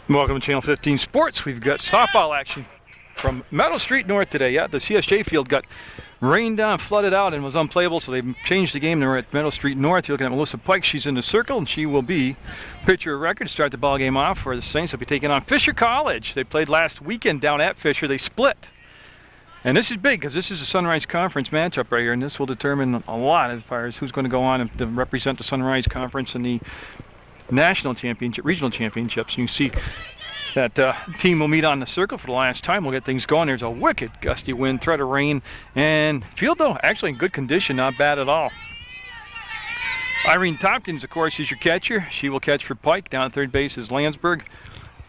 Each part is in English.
Welcome to Channel 15 Sports. We've got softball action from Meadow Street North today. Yeah, the CSJ field got rained on, flooded out, and was unplayable, so they've changed the game. They're at Meadow Street North. You're looking at Melissa Pike. She's in the circle, and she will be pitcher of record to start the ball game off for the Saints. They'll be taking on Fisher College. They played last weekend down at Fisher. They split. And this is big because this is a Sunrise Conference matchup right here, and this will determine a lot as far as who's going to go on to represent the Sunrise Conference in the national championship, regional championships. And you see that team will meet on the circle for the last time. We'll get things going. There's a wicked gusty wind, threat of rain, and field though actually in good condition, not bad at all. Irene Tompkins, of course, is your catcher. She will catch for Pike. Down at third base is Landsberg.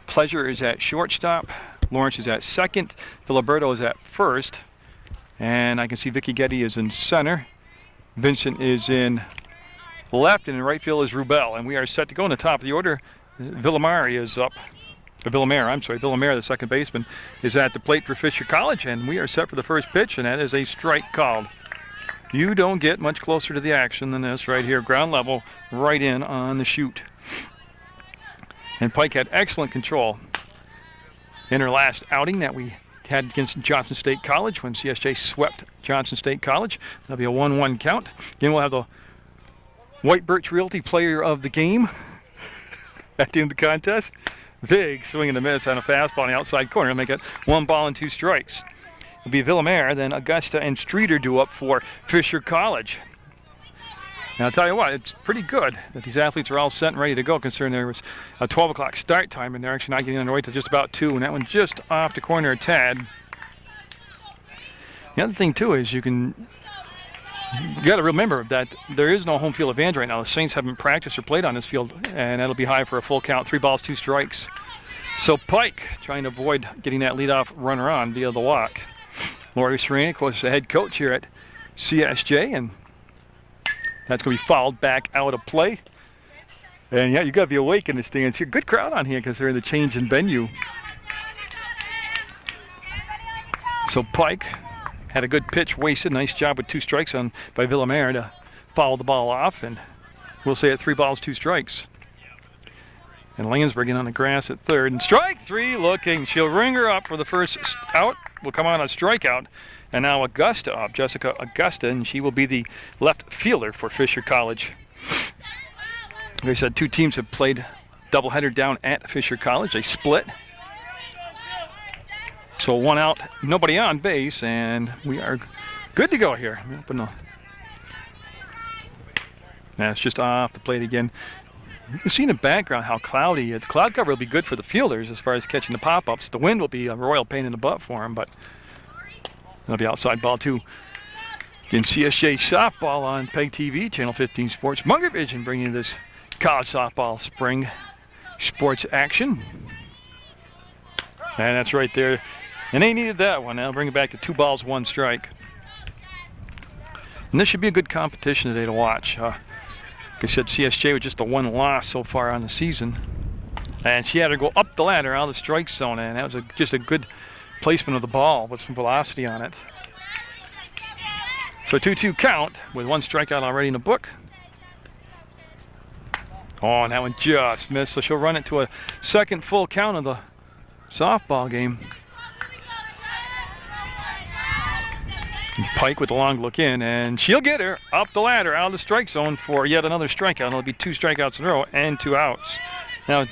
Pleasure is at shortstop. Lawrence is at second. Filiberto is at first. And I can see Vicky Getty is in center. Vincent is in left, and in right field is Rubel. And we are set to go in the top of the order. Villamar is up. Villamar, the second baseman, is at the plate for Fisher College, and we are set for the first pitch, and that is a strike called. You don't get much closer to the action than this right here. Ground level, right in on the chute. And Pike had excellent control in her last outing that we had against Johnson State College when CSJ swept Johnson State College. That'll be a 1-1 count. Again, we'll have the White Birch Realty player of the game at the end of the contest. Big swing and a miss on a fastball on the outside corner to make it 1 ball and 2 strikes. It'll be Villamar, then Augusta and Streeter do up for Fisher College. Now, I'll tell you what, it's pretty good that these athletes are all set and ready to go, considering there was a 12 o'clock start time, and they're actually not getting underway till just about 2, and that one just off the corner a tad. The other thing, too, is you got to remember that there is no home field advantage right now. The Saints haven't practiced or played on this field, and that'll be high for a full count, 3 balls, 2 strikes. So Pike trying to avoid getting that leadoff runner on via the walk. Lori Serena, of course, the head coach here at CSJ, and that's going to be fouled back out of play. And yeah, you got to be awake in the stands here. Good crowd on here because they're in the change in venue. So Pike had a good pitch wasted. Nice job with 2 strikes on by Villamar to foul the ball off, and we'll say at 3 balls, 2 strikes. And Landsberg in on the grass at third, and strike 3 looking. She'll ring her up for the first out. Will come on a strikeout. And now Augusta up, Jessica Augusta, and she will be the left fielder for Fisher College. Like I said, 2 teams have played doubleheader down at Fisher College. They split. So 1 out, nobody on base, and we are good to go here. That's just off the plate again. You can see in the background how cloudy. The cloud cover will be good for the fielders as far as catching the pop-ups. The wind will be a royal pain in the butt for them, but it'll be outside ball 2. In CSJ softball on PEGTV, Channel 15 Sports. Munger Vision bringing you this college softball spring sports action. And that's right there. And they needed that one. Now bring it back to 2 balls, 1 strike. And this should be a good competition today to watch. Like I said, CSJ with just the 1 loss so far on the season. And she had to go up the ladder out of the strike zone, and that was just a good placement of the ball with some velocity on it. So 2-2 count with 1 strikeout already in the book. Oh, and that one just missed, so she'll run it to a second full count of the softball game. Pike with the long look in, and she'll get her up the ladder out of the strike zone for yet another strikeout. It'll be 2 strikeouts in a row and 2 outs. Now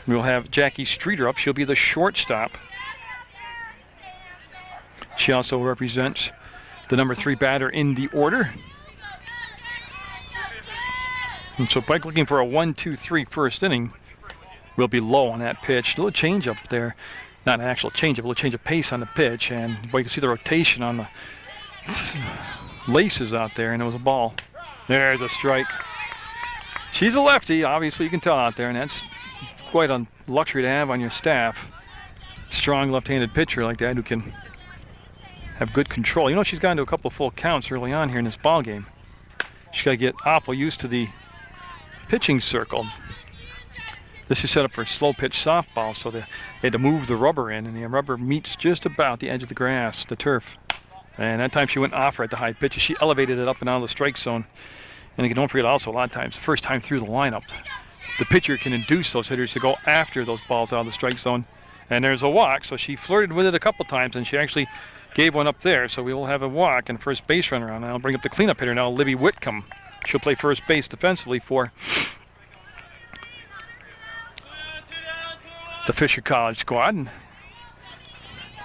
we'll have Jackie Streeter up. She'll be the shortstop. She also represents the number 3 batter in the order. And so Pike looking for a 1-2-3 first inning. Will be low on that pitch. A little change up there. Not an actual change, but a little change of pace on the pitch. And boy, you can see the rotation on the laces out there, and it was a ball. There's a strike. She's a lefty, obviously you can tell out there, and that's quite a luxury to have on your staff. Strong left-handed pitcher like that who can have good control. You know, she's gotten to a couple of full counts early on here in this ball game. She's got to get awful used to the pitching circle. This is set up for slow pitch softball, so they had to move the rubber in, and the rubber meets just about the edge of the grass, the turf. And that time she went off her at the high pitches. She elevated it up and out of the strike zone. And again, don't forget also, a lot of times, the first time through the lineup, the pitcher can induce those hitters to go after those balls out of the strike zone. And there's a walk, so she flirted with it a couple times, and she actually gave one up there. So we will have a walk and first base runner on. And I'll bring up the cleanup hitter now, Libby Whitcomb. She'll play first base defensively for the Fisher College squad. And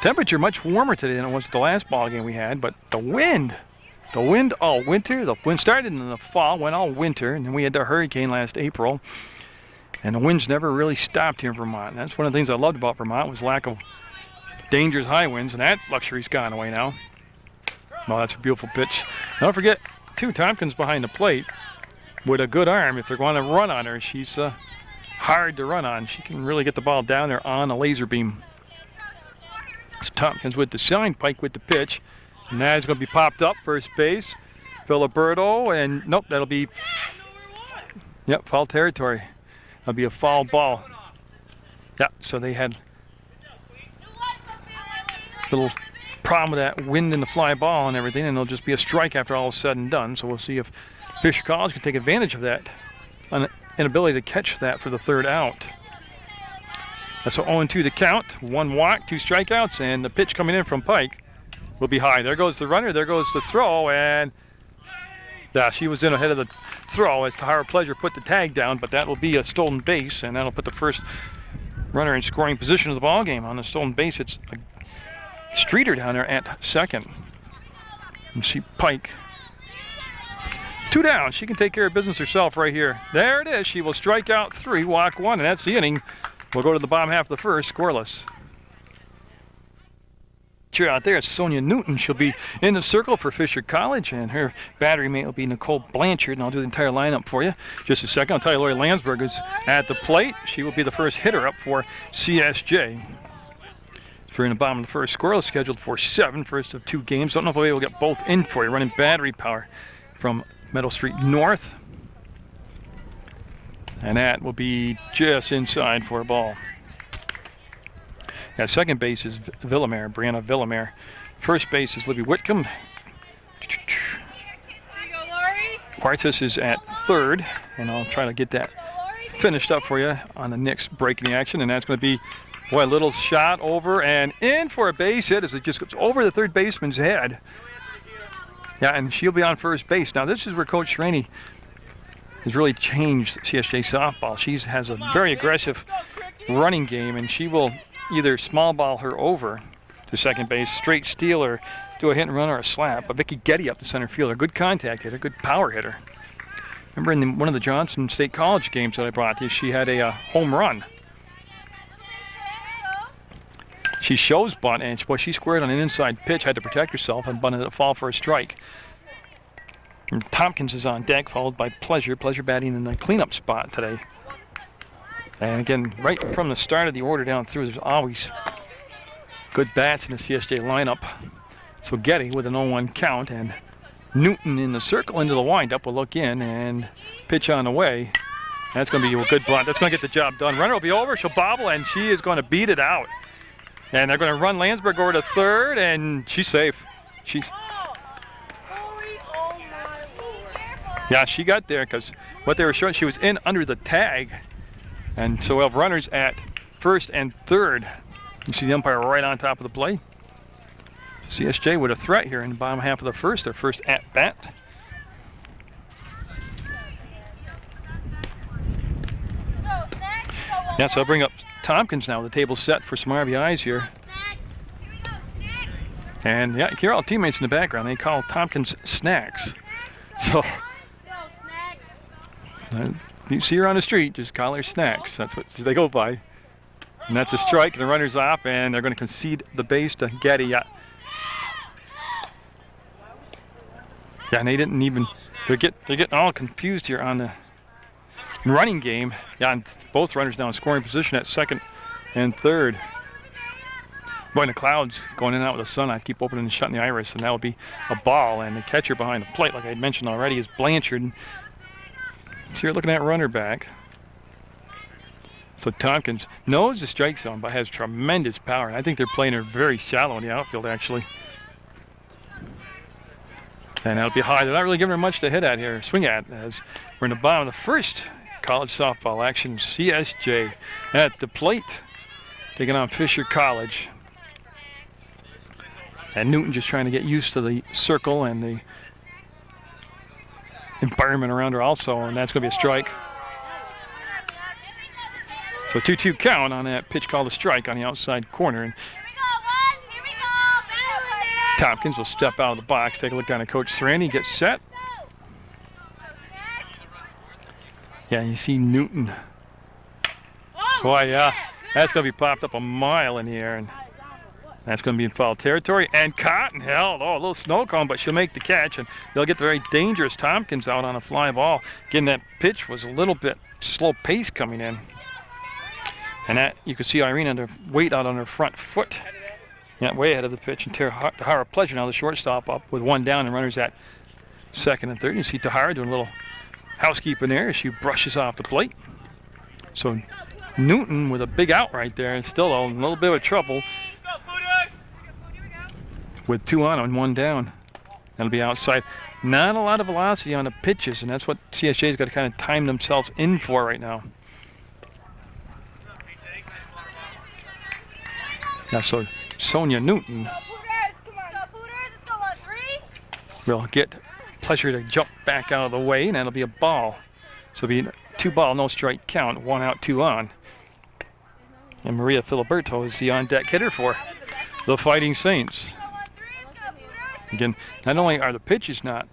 temperature much warmer today than it was the last ball game we had, but the wind all winter. The wind started in the fall, went all winter, and then we had the hurricane last April. And the winds never really stopped here in Vermont. And that's one of the things I loved about Vermont was lack of dangerous high winds, and that luxury's gone away now. Well, that's a beautiful pitch. Don't forget, too, Tompkins behind the plate with a good arm. If they're going to run on her, she's hard to run on. She can really get the ball down there on a laser beam. It's Tompkins with the sign, Pike with the pitch. And that is going to be popped up, first base. Filiberto, and nope, that'll be, yep, foul territory. That'll be a foul ball. Yeah, so they had a little problem with that wind and the fly ball and everything, and it'll just be a strike after all is said and done. So we'll see if Fisher College can take advantage of that inability to catch that for the third out. That's so 0-2 the count. 1 walk, 2 strikeouts, and the pitch coming in from Pike will be high. There goes the runner, there goes the throw, and yeah, she was in ahead of the throw as Tahara Pleasure put the tag down, but that will be a stolen base, and that'll put the first runner in scoring position of the ball game. On the stolen base, it's a Streeter down there at second. You see Pike. 2 down. She can take care of business herself right here. There it is. She will strike out 3, walk 1, and that's the inning. We'll go to the bottom half of the first, scoreless. Cheer out there, it's Sonia Newton. She'll be in the circle for Fisher College, and her battery mate will be Nicole Blanchard, and I'll do the entire lineup for you. Just a second, I'll tell you Lori Landsberg is at the plate. She will be the first hitter up for CSJ. For in the bottom of the first, scoreless scheduled for 7, first of 2 games. Don't know if we'll get both in for you. Running battery power from Meadow Street North. And that will be just inside for a ball. Yeah, second base is Villamere, Brianna Villamere. First base is Libby Whitcomb. Quartus is at third, and I'll try to get that finished up for you on the next break in the action, and that's going to be, boy, a little shot over and in for a base hit as it just goes over the third baseman's head. Yeah, and she'll be on first base. Now, this is where Coach Rainey has really changed CSJ softball. She has a very aggressive running game, and she will either small ball her over to second base, straight steal her, do a hit and run or a slap. But Vicky Getty up the center fielder, good contact hitter, good power hitter. Remember in one of the Johnson State College games that I brought you, she had a home run. She shows bunt, and boy, she squared on an inside pitch, had to protect herself, and bunted it fall for a strike. And Tompkins is on deck, followed by Pleasure. Pleasure batting in the cleanup spot today. And again, right from the start of the order down through, there's always good bats in the CSJ lineup. So Getty with an 0-1 count, and Newton in the circle into the windup will look in and pitch on the way. That's going to be a good bunt. That's going to get the job done. Runner will be over. She'll bobble, and she is going to beat it out. And they're going to run Landsberg over to third, and she's safe. Yeah, she got there because what they were showing, she was in under the tag. And so we'll have runners at first and third. You see the umpire right on top of the plate. CSJ with a threat here in the bottom half of the first, their first at bat. Yeah, so I'll bring up Tompkins now. The table's set for some RBIs here. And yeah, you hear all the teammates in the background. They call Tompkins Snacks. So you see her on the street, just call her Snacks. That's what they go by. And that's a strike, and the runner's off, and they're going to concede the base to Getty. Yeah, and they didn't even, they're getting all confused here on the running game. Yeah, and both runners now in scoring position at second and third. Boy, in the clouds going in and out with the sun, I keep opening and shutting the iris, and that will be a ball. And the catcher behind the plate, like I had mentioned already, is Blanchard. So you're looking at runner back. So Tompkins knows the strike zone, but has tremendous power. And I think they're playing her very shallow in the outfield, actually. And that'll be high. They're not really giving her much to hit at here, swing at, as we're in the bottom of the first college softball action. CSJ at the plate, taking on Fisher College. And Newton just trying to get used to the circle and the environment around her also, and that's going to be a strike. So 2-2 count on that pitch called a strike on the outside corner. And Tompkins will step out of the box, take a look down at Coach Sarandi, get set. Yeah, you see Newton. Boy, yeah, that's going to be popped up a mile in the air, and that's going to be in foul territory. And Cotton held, a little snow cone, but she'll make the catch, and they'll get the very dangerous Tompkins out on a fly ball. Again, that pitch was a little bit slow pace coming in. And that, you can see Irene under weight out on her front foot. Yeah, way ahead of the pitch. And Tahara Pleasure now the shortstop up with one down and runners at second and third. You see Tahara doing a little housekeeping there as she brushes off the plate. So Newton with a big out right there and still a little bit of trouble with 2 on and 1 down. That'll be outside. Not a lot of velocity on the pitches, and that's what CSJ's got to kind of time themselves in for right now. Now, so Sonia Newton will get Pleasure to jump back out of the way, and that'll be a ball. So it'll be 2 ball, no strike count, 1 out, 2 on. And Maria Filiberto is the on-deck hitter for the Fighting Saints. Again, not only are the pitches not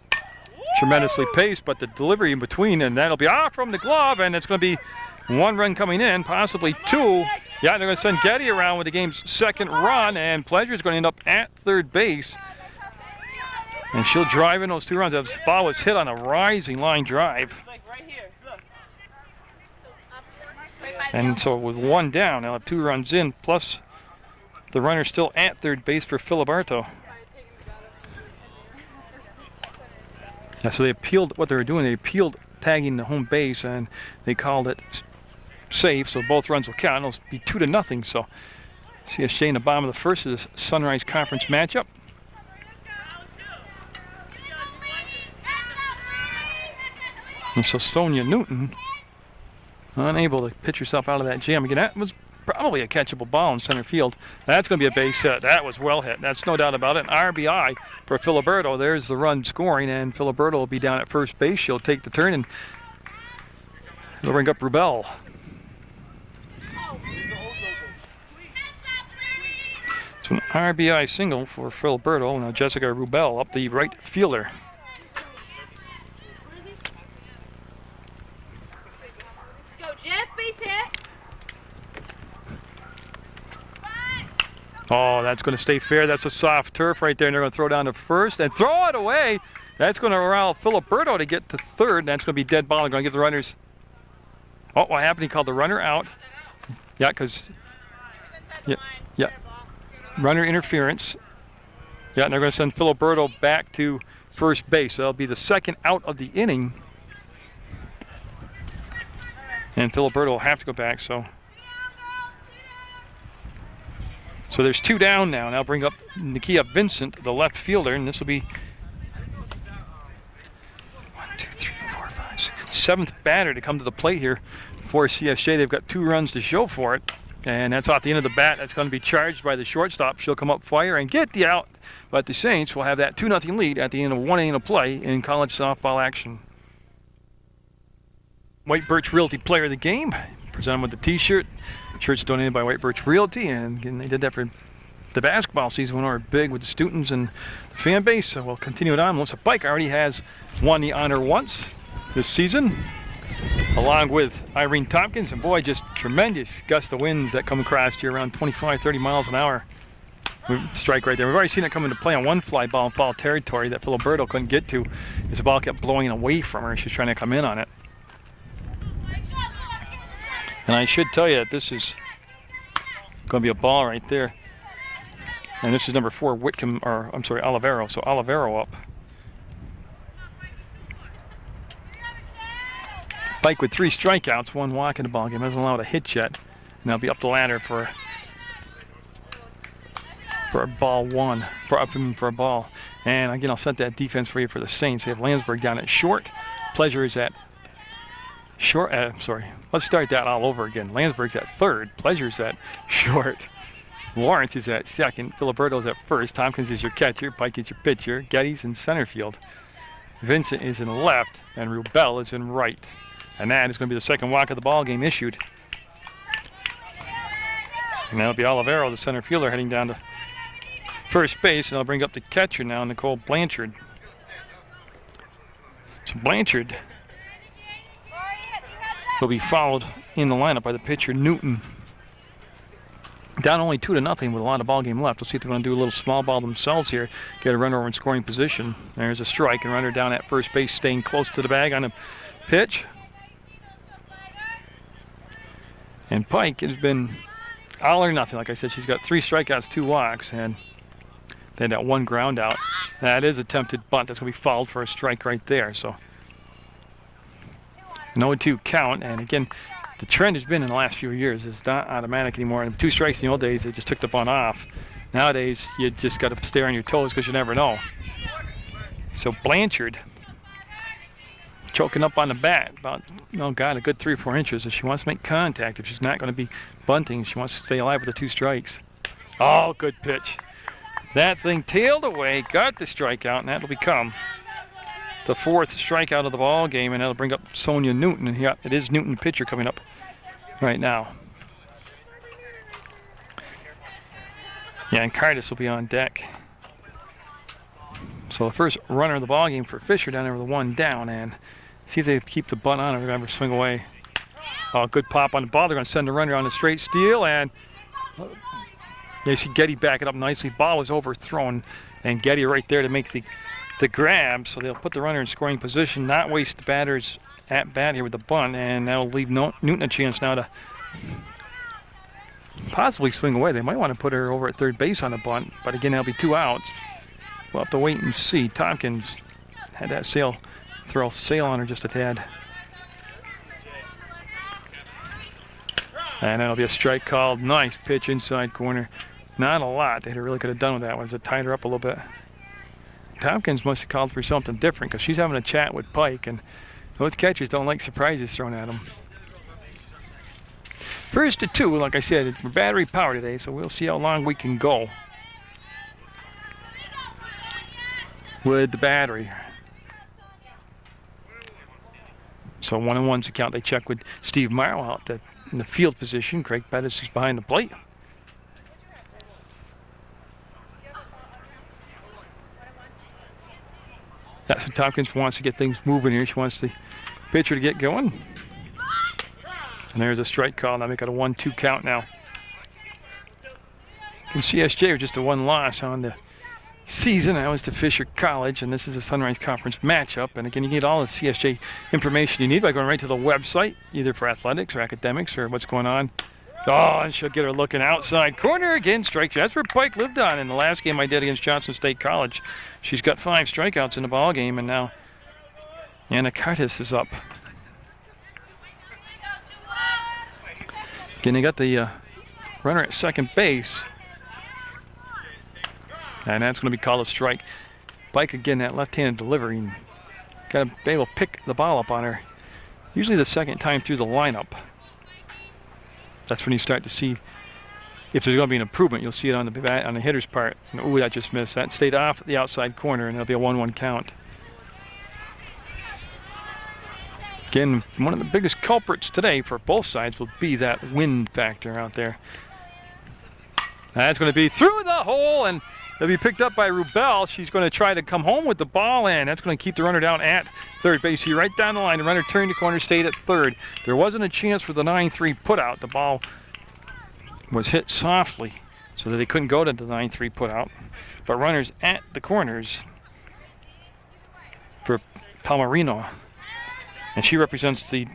tremendously paced, but the delivery in between, and that'll be off from the glove, and it's going to be 1 run coming in, possibly 2. Yeah, they're going to send Getty around with the game's 2nd run, and Pleasure is going to end up at third base. And she'll drive in those 2 runs. That ball was hit on a rising line drive. And so with 1 down, they'll have 2 runs in, plus the runner still at third base for Filiberto. Yeah, so they appealed what they were doing. They appealed tagging the home base, and they called it safe, so both runs will count. It'll be 2-0. So CSJ in the bottom of the first of this Sunrise Conference matchup. And so Sonia Newton unable to pitch herself out of that jam. Again, that was probably a catchable ball in center field. That's going to be a base hit. That was well hit. That's no doubt about it. An RBI for Filiberto. There's the run scoring, and Filiberto will be down at first base. She'll take the turn, and they'll bring up Rubel. So an RBI single for Filiberto. Now Jessica Rubel up the right fielder. Oh, that's going to stay fair. That's a soft turf right there, and they're going to throw down to first and throw it away. That's going to allow Filiberto to get to third, and that's going to be dead ball. They're going to give the runners. Oh, what happened? He called the runner out. Yeah, because yeah, runner interference. Yeah, and they're going to send Filiberto back to first base. So that'll be the 2nd out of the inning, and Filiberto will have to go back. So there's 2 down now. Now bring up Nakia Vincent, the left fielder, and this will be 7th batter to come to the plate here for CSJ. They've got 2 runs to show for it, and that's off the end of the bat. That's going to be charged by the shortstop. She'll come up fire and get the out, but the Saints will have that 2-0 lead at the end of 1 inning of play in college softball action. White Birch Realty Player of the Game, presented with the T-shirt. Shirts donated by White Birch Realty, and again, they did that for the basketball season when we were big with the students and the fan base. So we'll continue it on. Melissa Pike already has won the honor once this season, along with Irene Tompkins, and boy, just tremendous gust of winds that come across here around 25-30 miles an hour. Strike right there. We've already seen it come into play on 1 fly ball in foul territory that Filiberto couldn't get to as the ball kept blowing away from her. She's trying to come in on it. And I should tell you that this is going to be a ball right there. And this is number 4, Whitcomb, or I'm sorry, Olivero. So Olivero up. Pike with 3 strikeouts, 1 walk in the ball game. Hasn't allowed a hit yet. And they'll be up the ladder for a ball 1, for a ball. And again, I'll set that defense for you for the Saints. They have Landsberg down at short. Pleasure is at short. Sorry. Let's start that all over again. Landsberg's at third. Pleasure's at short. Lawrence is at second. Filiberto's at first. Tompkins is your catcher. Pike is your pitcher. Getty's in center field. Vincent is in left, and Rubel is in right. And that is going to be the second walk of the ball game issued. And that'll be Olivero, the center fielder, heading down to first base, and I'll bring up the catcher now, Nicole Blanchard. So Blanchard will be followed in the lineup by the pitcher Newton. Down only 2-0 with a lot of ball game left. We'll see if they're going to do a little small ball themselves here. Get a runner over in scoring position. There's a strike, and runner down at first base, staying close to the bag on a pitch. And Pike has been all or nothing. Like I said, she's got 3 strikeouts, 2 walks, and they had that 1 ground out. That is attempted bunt. That's going to be fouled for a strike right there. So no 2 count, and again, the trend has been in the last few years. It's not automatic anymore. And 2 strikes in the old days, they just took the bunt off. Nowadays, you just got to stay on your toes because you never know. So Blanchard choking up on the bat about, oh God, a good 3 or 4 inches. If she wants to make contact, if she's not going to be bunting, she wants to stay alive with the 2 strikes. Oh, good pitch. That thing tailed away, got the strikeout, and that'll become the 4th strikeout of the ball game, and that'll bring up Sonia Newton. And yeah, it is Newton, pitcher, coming up right now. Yeah, and Cardis will be on deck. So the first runner of the ball game for Fisher down there with a 1 down, and see if they keep the bunt on or ever swing away. Oh, good pop on the ball. They're going to send the runner on the straight steal, and you see Getty back it up nicely. Ball was overthrown, and Getty right there to make the grab. So they'll put the runner in scoring position, not waste the batters at bat here with the bunt, and that'll leave Newton a chance now to possibly swing away. They might want to put her over at third base on the bunt, but again, there'll be 2 outs. We'll have to wait and see. Tompkins had that sail on her just a tad. And that'll be a strike called. Nice pitch inside corner. Not a lot they really could have done with that one. It tied her up a little bit. Tompkins must have called for something different because she's having a chat with Pike, and those catchers don't like surprises thrown at them. 1st to 2, like I said, we're battery power today, so we'll see how long we can go with the battery. So 1-1's the count. They check with Steve Morrow out in the field position. Craig Pettis is behind the plate. That's what Tompkins wants to get things moving here. She wants the pitcher to get going. And there's a strike call. Now make it a 1-2 count now. And CSJ with just a 1 loss on the season. That was to Fisher College, and this is a Sunrise Conference matchup. And again, you get all the CSJ information you need by going right to the website, either for athletics or academics or what's going on. Oh, and she'll get her looking outside corner again. Strike. That's where Pike lived on in the last game I did against Johnson State College. She's got 5 strikeouts in the ball game, and now Anna Cardis is up. Again, they got the runner at second base. And that's going to be called a strike. Pike again, that left-handed delivery. Got to be able to pick the ball up on her. Usually the second time through the lineup. That's when you start to see if there's going to be an improvement. You'll see it on the hitter's part. Ooh, that just missed. That stayed off the outside corner, and it'll be a 1-1 count. Again, one of the biggest culprits today for both sides will be that wind factor out there. That's going to be through the hole, and it'll be picked up by Rubel. She's going to try to come home with the ball, and that's going to keep the runner down at third base. See, right down the line, the runner turned the corner, stayed at third. There wasn't a chance for the 9-3 putout. The ball was hit softly so that they couldn't go to the 9-3 putout. But runners at the corners for Palmerino. And she represents the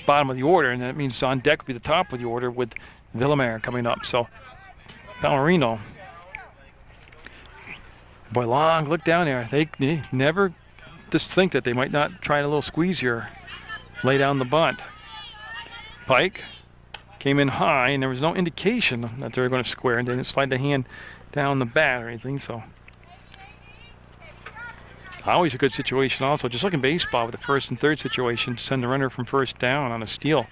bottom of the order, and that means on deck would be the top of the order with Villamere coming up. So Palmerino. Boy, long look down there. They never just think that they might not try a little squeeze here. Lay down the bunt. Pike came in high, and there was no indication that they were going to square, and they didn't slide the hand down the bat or anything. So Always a good situation also. Just like in baseball with the first and third situation, send the runner from first down on a steal.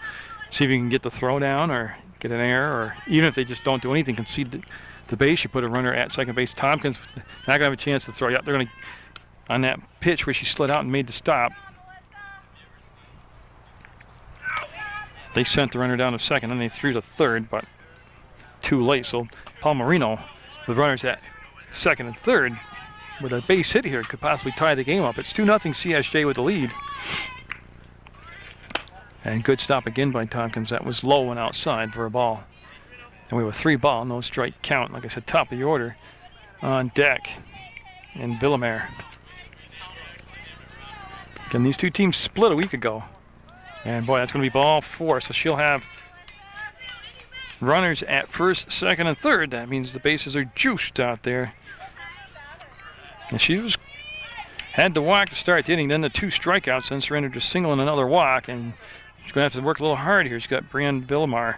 See if you can get the throw down or get an error, or even if they just don't do anything, concede the base, you put a runner at second base. Tompkins not going to have a chance to throw. Yeah, they're going to, on that pitch where she slid out and made the stop, they sent the runner down to second, and they threw to third, but too late. So Paul Marino, with runners at second and third, with a base hit here, could possibly tie the game up. It's 2-0 CSJ with the lead. And good stop again by Tompkins. That was low and outside for a ball. And we have a 3-ball, no strike count. Like I said, top of the order on deck in Villamere. Again, these two teams split a week ago. And boy, that's going to be ball 4. So she'll have runners at first, second, and third. That means the bases are juiced out there. And she had the walk to start the inning, then the 2 strikeouts, then surrendered to single and another walk. And she's going to have to work a little hard here. She's got Brianne Villamere,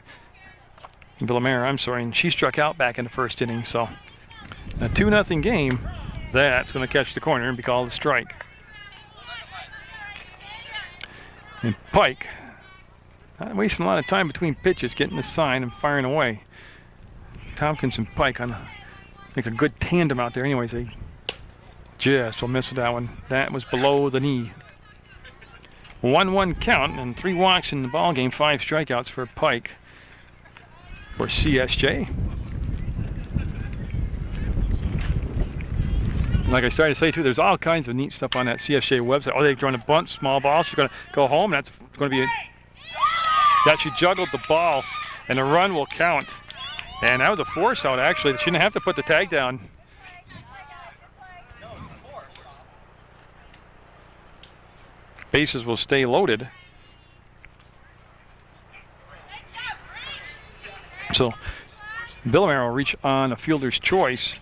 and she struck out back in the first inning. So a 2-0 game, that's going to catch the corner and be called a strike. And Pike, not wasting a lot of time between pitches, getting the sign and firing away. Tompkins and Pike make a good tandem out there anyways. They just will miss with that one. That was below the knee. 1-1 count and 3 walks in the ball game, 5 strikeouts for Pike for CSJ. Like I started to say too, there's all kinds of neat stuff on that CSJ website. Oh, they've drawn a bunt, small ball. She's going to go home. That's going to be that she juggled the ball, and the run will count. And that was a force out actually. She didn't have to put the tag down. Bases will stay loaded. So Villamere will reach on a fielder's choice.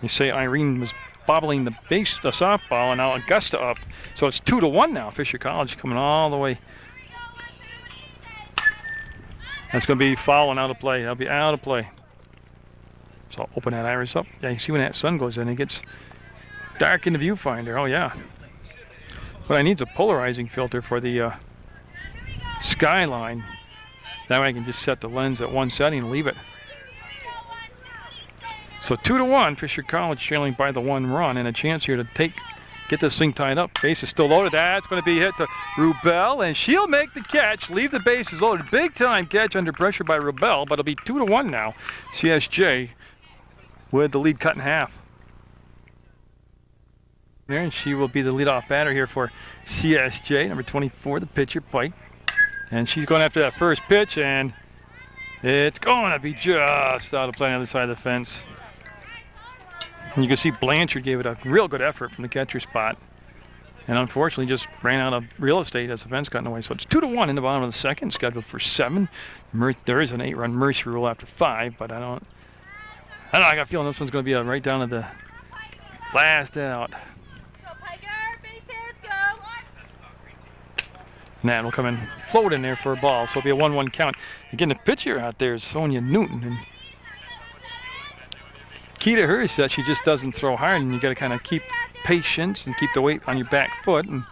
You say Irene was bobbling the softball, and now Augusta up. So it's 2-1 now. Fisher College coming all the way. That's going to be foul and out of play. That'll be out of play. So I'll open that iris up. Yeah, you see when that sun goes in, it gets dark in the viewfinder. Oh yeah. But I need a polarizing filter for the skyline. That way I can just set the lens at one setting and leave it. So 2-1, Fisher College trailing by the 1 run, and a chance here to get this thing tied up. Base is still loaded. That's going to be hit to Rubel, and she'll make the catch. Leave the bases loaded. Big time catch under pressure by Rubel, but it'll be 2-1 now. CSJ with the lead cut in half. There, and she will be the leadoff batter here for CSJ, number 24, the pitcher, Pike. And she's going after that first pitch, and it's going to be just out of play on the other side of the fence. And you can see Blanchard gave it a real good effort from the catcher spot, and unfortunately just ran out of real estate as the fence got in the way. So it's 2-1 in the bottom of the second, scheduled for 7. There is an 8-run mercy rule after 5, but I don't know, I got a feeling this one's going to be right down to the last out. And that will come in, float in there for a ball, so it'll be a 1-1 count. Again, the pitcher out there is Sonia Newton, and key to her is that she just doesn't throw hard, and you got to kind of keep patience and keep the weight on your back foot and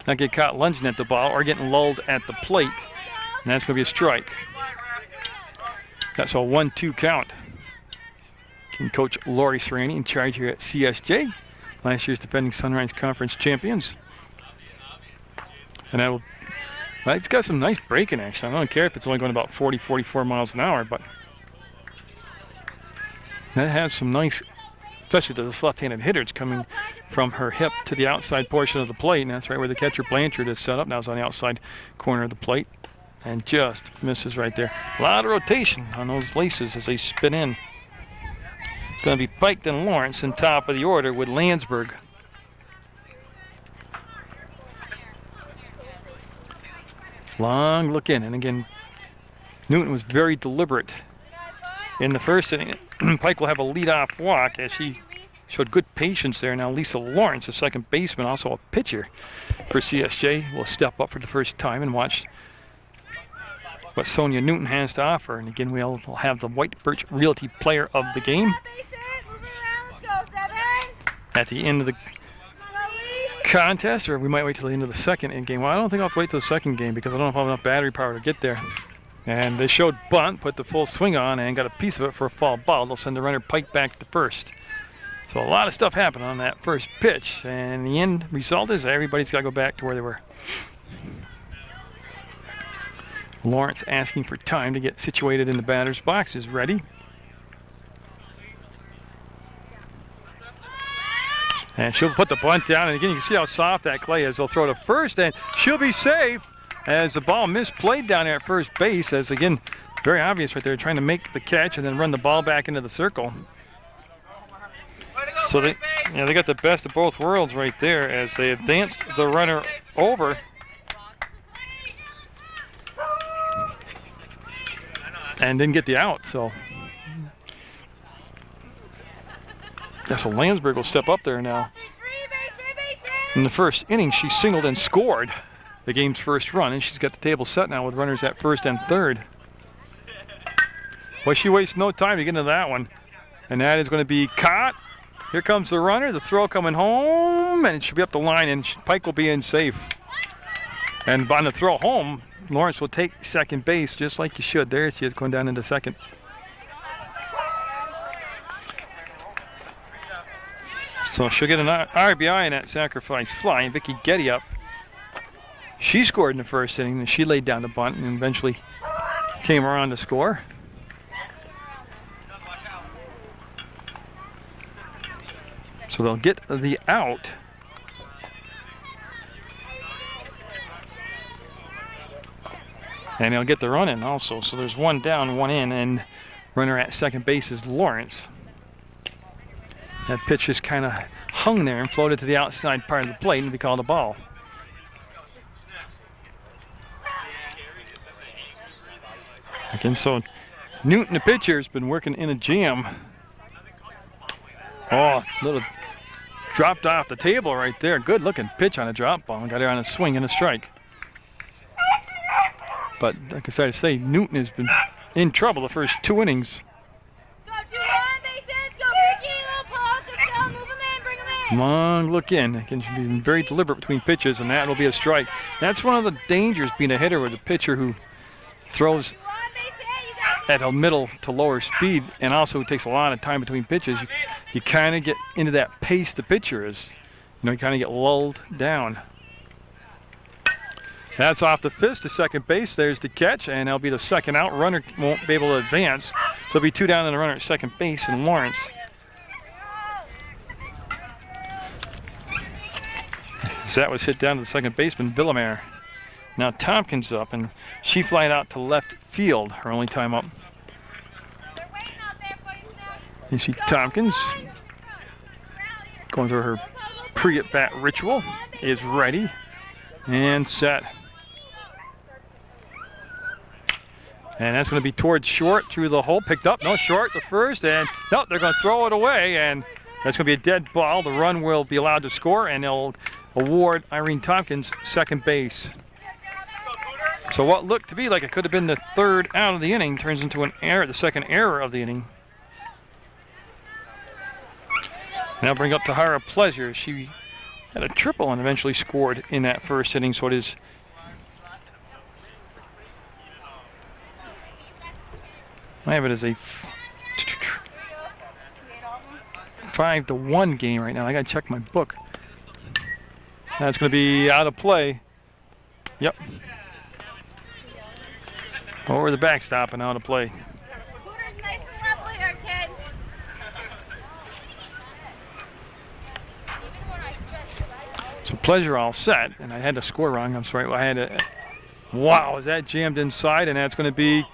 not get caught lunging at the ball or getting lulled at the plate. And that's going to be a strike. That's a 1-2 count. Can Coach Lori Serrani in charge here at CSJ, last year's defending Sunrise Conference champions. And that will, well, it's got some nice braking action. I don't care if it's only going about 40, 44 miles an hour, but that has some nice, especially to this left-handed hitter. It's coming from her hip to the outside portion of the plate, and that's right where the catcher Blanchard is set up. Now it's on the outside corner of the plate, and just misses right there. A lot of rotation on those laces as they spin in. It's going to be Pike and Lawrence in top of the order with Landsberg. Long look in, and again, Newton was very deliberate in the first inning. Pike will have a leadoff walk as she showed good patience there. Now Lisa Lawrence, the second baseman, also a pitcher for CSJ, will step up for the first time and watch what Sonia Newton has to offer. And again, we'll have the White Birch Realty player of the game. at the end of the contest, or we might wait till the end of the second game. Well, I don't think I'll have to wait till the second game because I don't know if I have enough battery power to get there. And they showed bunt, put the full swing on, and got a piece of it for a foul ball. They'll send the runner pike back to first. So a lot of stuff happened on that first pitch, and the end result is everybody's got to go back to where they were. Lawrence asking for time to get situated in the batter's box is ready. And she'll put the bunt down, and again you can see how soft that clay is. They'll throw to first, and she'll be safe as the ball misplayed down there at first base. As again, very obvious right there, trying to make the catch and then run the ball back into the circle. So they got the best of both worlds right there as they advanced the runner over. And didn't get the out, so guess Landsberg will step up there now. In the first inning, she singled and scored the game's first run, and she's got the table set now with runners at first and third. Well, she wastes no time to get into that one, and that is going to be caught. Here comes the runner, the throw coming home, and it should be up the line, and Pike will be in safe. And on the throw home, Lawrence will take second base just like you should. There she is going down into second. So she'll get an RBI in that sacrifice fly, and Vicky Getty up. She scored in the first inning, and she laid down the bunt and eventually came around to score. So they'll get the out. And they'll get the run in also. So there's one down, one in, and runner at second base is Lawrence. That pitch just kind of hung there and floated to the outside part of the plate and be called a ball. Again, so Newton, the pitcher, has been working in a jam. Oh, little dropped off the table right there. Good looking pitch on a drop ball. Got her on a swing and a strike. But like I started to say, Newton has been in trouble the first two innings. Come on, look in. They can be very deliberate between pitches, and that will be a strike. That's one of the dangers being a hitter with a pitcher who throws at a middle to lower speed and also takes a lot of time between pitches. You kind of get into that pace the pitcher is. You know, you kind of get lulled down. That's off the fist to second base. There's the catch, and that'll be the second out. Runner won't be able to advance. So it'll be two down and a runner at second base, and Lawrence. That was hit down to the second baseman, Villamere. Now Tompkins up, and she flied out to left field, her only time up. You see Tompkins going through her pre-at-bat ritual, is ready and set. And that's going to be towards short through the hole, picked up, no short the first, and no, they're going to throw it away, and that's going to be a dead ball. The run will be allowed to score, and they'll award Irene Tompkins second base. So what looked to be like it could have been the third out of the inning turns into an error, the second error of the inning. Now bring up Tahara Pleasure. She had a triple and eventually scored in that first inning, so it is I have it as a 5-1 game right now. I gotta check my book. That's going to be out of play. Yep. Over the backstop and out of play. So Pleasure all set, and I had the score wrong. I'm sorry. I had it. Wow, is that jammed inside? And that's going to be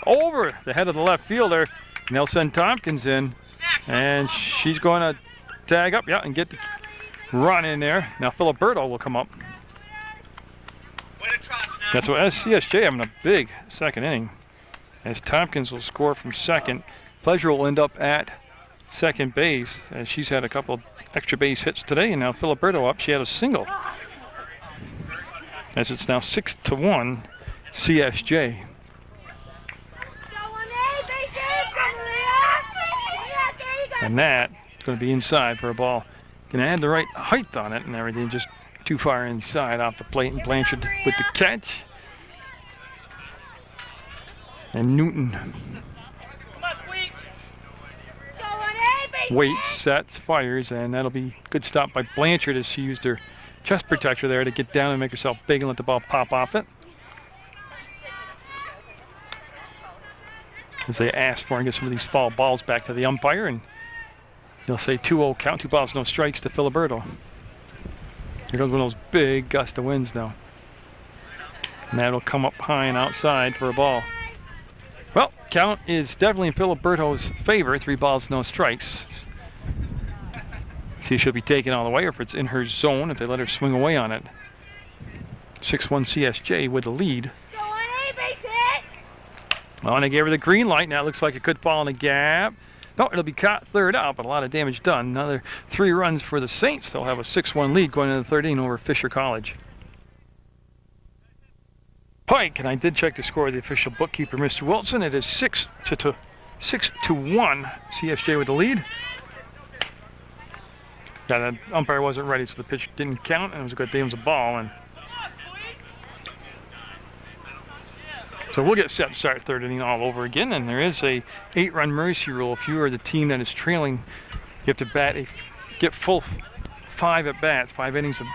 over the head of the left fielder. And they'll send Tompkins in, and she's going to tag up, yeah, and get the run in there. Now Filiberto will come up. That's what CSJ having a big second inning. As Tompkins will score from second. Pleasure will end up at second base as she's had a couple of extra base hits today, and now Filiberto up. She had a single. As it's now 6-1 CSJ. And that going to be inside for a ball. Going to add the right height on it and everything, just too far inside off the plate, and Blanchard with the catch. And Newton waits, sets, fires, and that'll be a good stop by Blanchard as she used her chest protector there to get down and make herself big and let the ball pop off it. As they ask for and get some of these foul balls back to the umpire, and he'll say 2-0 count, 2 balls, no strikes to Filiberto. Here comes one of those big gust of winds now. And that'll come up high and outside for a ball. Well, count is definitely in Filiberto's favor, 3 balls, no strikes. See if she'll be taken all the way or if it's in her zone, if they let her swing away on it. 6-1 CSJ with the lead. Well, and they gave her the green light. Now it looks like it could fall in the gap. No, it'll be caught third out, but a lot of damage done. Another 3 runs for the Saints. They'll have a 6-1 lead going into the 13 over Fisher College. Pike, and I did check the score of the official bookkeeper, Mr. Wilson. It is 6-1. CSJ with the lead. Yeah, the umpire wasn't ready, so the pitch didn't count, and it was a good thing it was a ball. And so we'll get set to start third inning all over again, and there is a 8-run mercy rule. If you are the team that is trailing, you have to get full 5 at bats, 5 innings of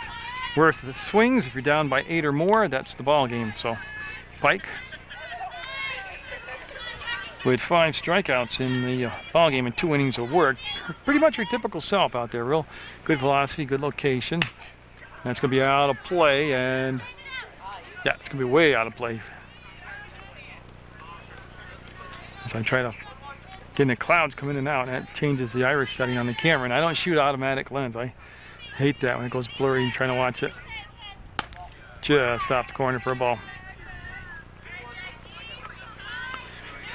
worth of swings. If you're down by 8 or more, that's the ball game. So Pike with 5 strikeouts in the ball game and 2 innings of work. Pretty much her typical self out there. Real good velocity, good location. That's going to be out of play, and yeah, it's going to be way out of play. As I try to get in the clouds come in and out, and that changes the iris setting on the camera. And I don't shoot automatic lens. I hate that when it goes blurry trying to watch it. Just off the corner for a ball.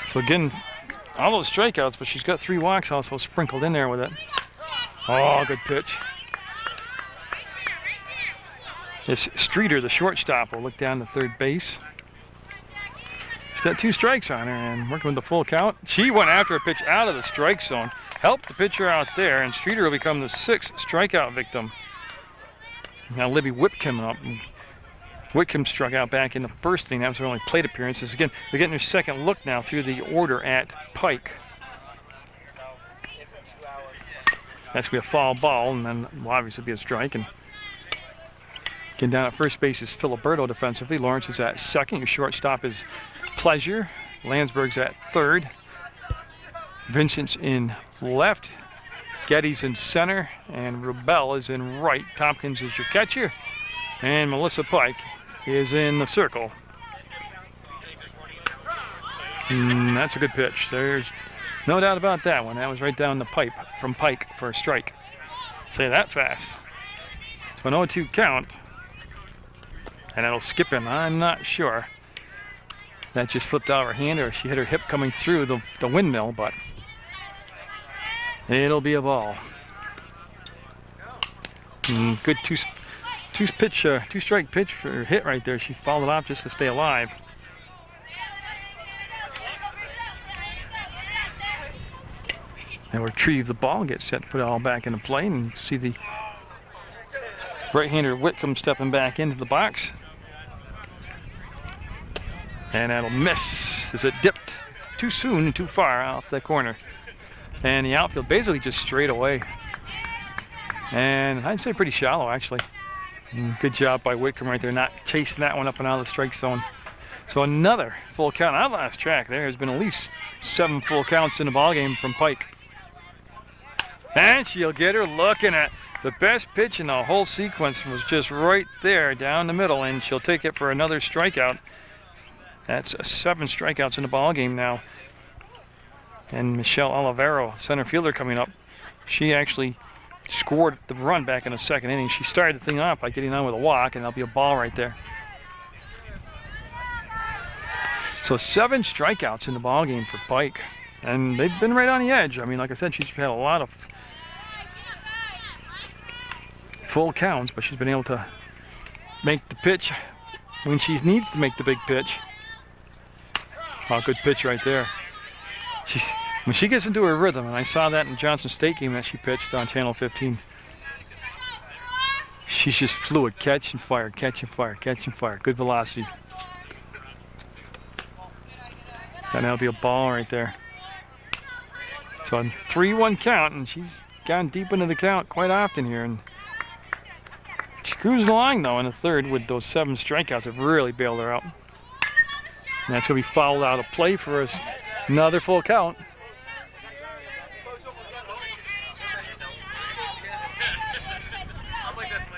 So again, all those strikeouts, but she's got 3 walks also sprinkled in there with it. Oh, good pitch. This Streeter, the shortstop, will look down to third base. She's got 2 strikes on her and working with the full count. She went after a pitch out of the strike zone, helped the pitcher out there, and Streeter will become the 6th strikeout victim. Now Libby Whitcomb up. Whitcomb struck out back in the first inning. That was her only plate appearances. Again, they're getting their second look now through the order at Pike. That's going to be a foul ball, and then will obviously be a strike. And getting down at first base is Filiberto defensively. Lawrence is at second. Your shortstop is Pleasure. Landsberg's at third. Vincent's in left. Getty's in center. And Rubel is in right. Tompkins is your catcher. And Melissa Pike is in the circle. That's a good pitch. There's no doubt about that one. That was right down the pipe from Pike for a strike. Say that fast. So an 0-2 count. And that'll skip him. I'm not sure. That just slipped out of her hand, or she hit her hip coming through the windmill, but it'll be a ball. Good two-strike pitch for her hit right there. She fouled off just to stay alive. And retrieve the ball, get set to put it all back into play, and see the right-hander Whitcomb stepping back into the box. And that'll miss as it dipped too soon and too far off the corner. And the outfield basically just straight away. And I'd say pretty shallow, actually. Good job by Whitcomb right there, not chasing that one up and out of the strike zone. So another full count. I lost track. There has been at least 7 full counts in the ballgame from Pike. And she'll get her looking at the best pitch in the whole sequence was just right there down the middle, and she'll take it for another strikeout. That's 7 strikeouts in the ballgame now. And Michelle Olivero, center fielder, coming up. She actually scored the run back in the second inning. She started the thing off by getting on with a walk, and that'll be a ball right there. So 7 strikeouts in the ballgame for Pike. And they've been right on the edge. I mean, like I said, she's had a lot of full counts, but she's been able to make the pitch when she needs to make the big pitch. Oh, good pitch right there. When she gets into her rhythm, and I saw that in the Johnson State game that she pitched on Channel 15, she's just fluid, catch and fire, catch and fire, catch and fire. Good velocity. And that'll be a ball right there. So a 3-1 count, and she's gotten deep into the count quite often here. And she cruised along, though, in the third with those 7 strikeouts that really bailed her out. And that's going to be fouled out of play for us. Another full count.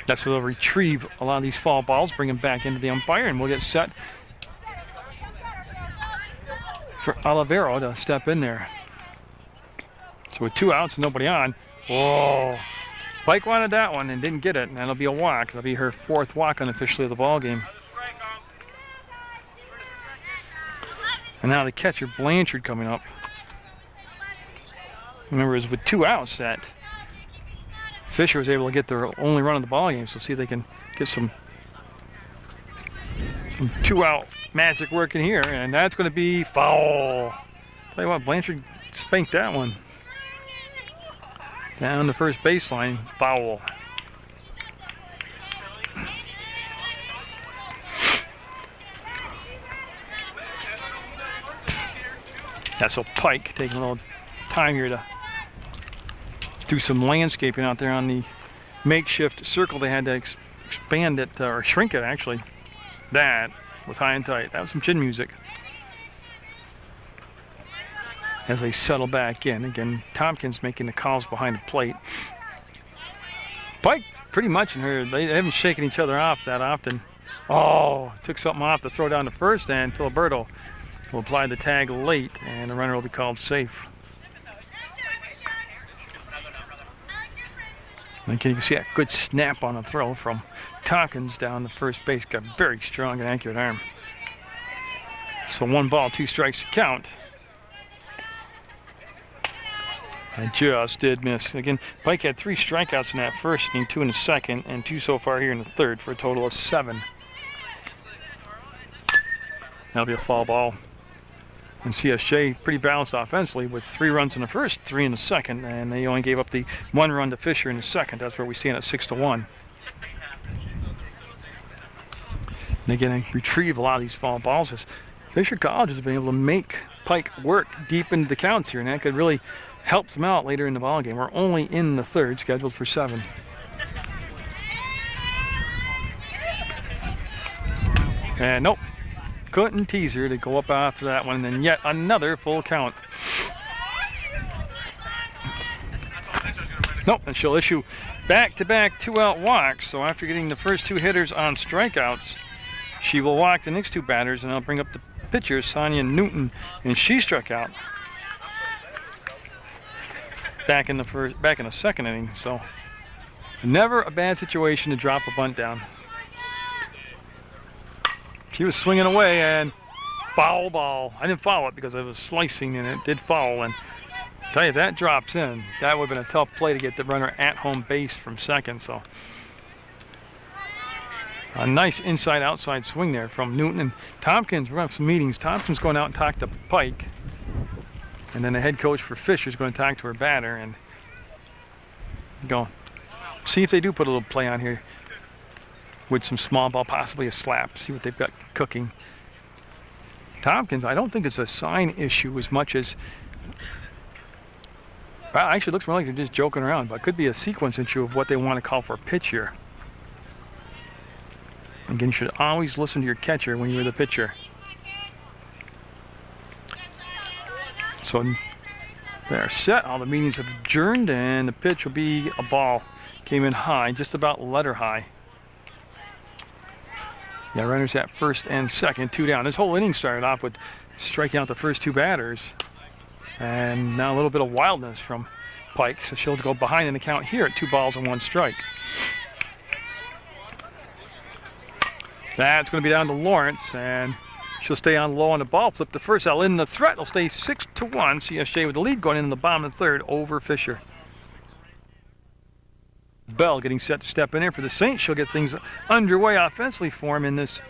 That's where they'll retrieve a lot of these foul balls, bring them back into the umpire, and we'll get set for Olivero to step in there. So with 2 outs and nobody on, whoa. Pike wanted that one and didn't get it, and that'll be a walk. That'll be her 4th walk unofficially of the ball game. And now the catcher Blanchard coming up. Remember, it was with 2 outs that Fisher was able to get their only run of the ball game. So see if they can get some 2-out magic working here, and that's going to be foul. Tell you what, Blanchard spanked that one. Down the first baseline, foul. Yeah, so Pike taking a little time here to do some landscaping out there on the makeshift circle. They had to expand it, or shrink it actually. That was high and tight. That was some chin music. As they settle back in. Again, Tompkins making the calls behind the plate. Pike pretty much in her, they haven't shaken each other off that often. Oh, took something off to throw down to first, and Filiberto will apply the tag late, and the runner will be called safe. And you can see a good snap on a throw from Tompkins down the first base. Got a very strong and accurate arm. So 1 ball, 2 strikes to count. I just did miss. Again, Pike had 3 strikeouts in that first inning, 2 in the second, and 2 so far here in the third for a total of 7. That'll be a foul ball. And CSJ pretty balanced offensively with 3 runs in the first, 3 in the second, and they only gave up the 1 run to Fisher in the second. That's where we stand at 6-1. And again, they retrieve a lot of these foul balls as Fisher College has been able to make Pike work deep into the counts here, and that could really help them out later in the ball game. We're only in the third, scheduled for 7. And nope, couldn't tease her to go up after that one, and then yet another full count. Nope, and she'll issue back-to-back 2-out walks. So after getting the first 2 hitters on strikeouts, she will walk the next 2 batters, and I'll bring up the pitcher, Sonia Newton, and she struck out back in the second inning. So never a bad situation to drop a bunt down. She was swinging away, and foul ball. I didn't foul it because I was slicing, and it did foul. And I tell you, if that drops in, that would have been a tough play to get the runner at home base from second. So a nice inside-outside swing there from Newton. And Tompkins, we're going to have some meetings. Tompkins going out and talk to Pike. And then the head coach for Fisher is going to talk to her batter and go see if they do put a little play on here with some small ball, possibly a slap, see what they've got cooking. Tompkins, I don't think it's a sign issue as much as, well, actually it looks more like they're just joking around, but it could be a sequence issue of what they want to call for a pitch here. Again, you should always listen to your catcher when you're the pitcher. So they're set. All the meetings have adjourned, and the pitch will be a ball. Came in high, just about letter high. Yeah, runners at first and second, 2 down. This whole inning started off with striking out the first 2 batters. And now a little bit of wildness from Pike. So she'll go behind in the count here at 2 balls and 1 strike. That's going to be down to Lawrence, and she'll stay on low on the ball. Flip the first out in the threat. It'll stay 6-1. CSJ with the lead going in the bottom of the third over Fisher. Bell getting set to step in here for the Saints. She'll get things underway offensively for him in this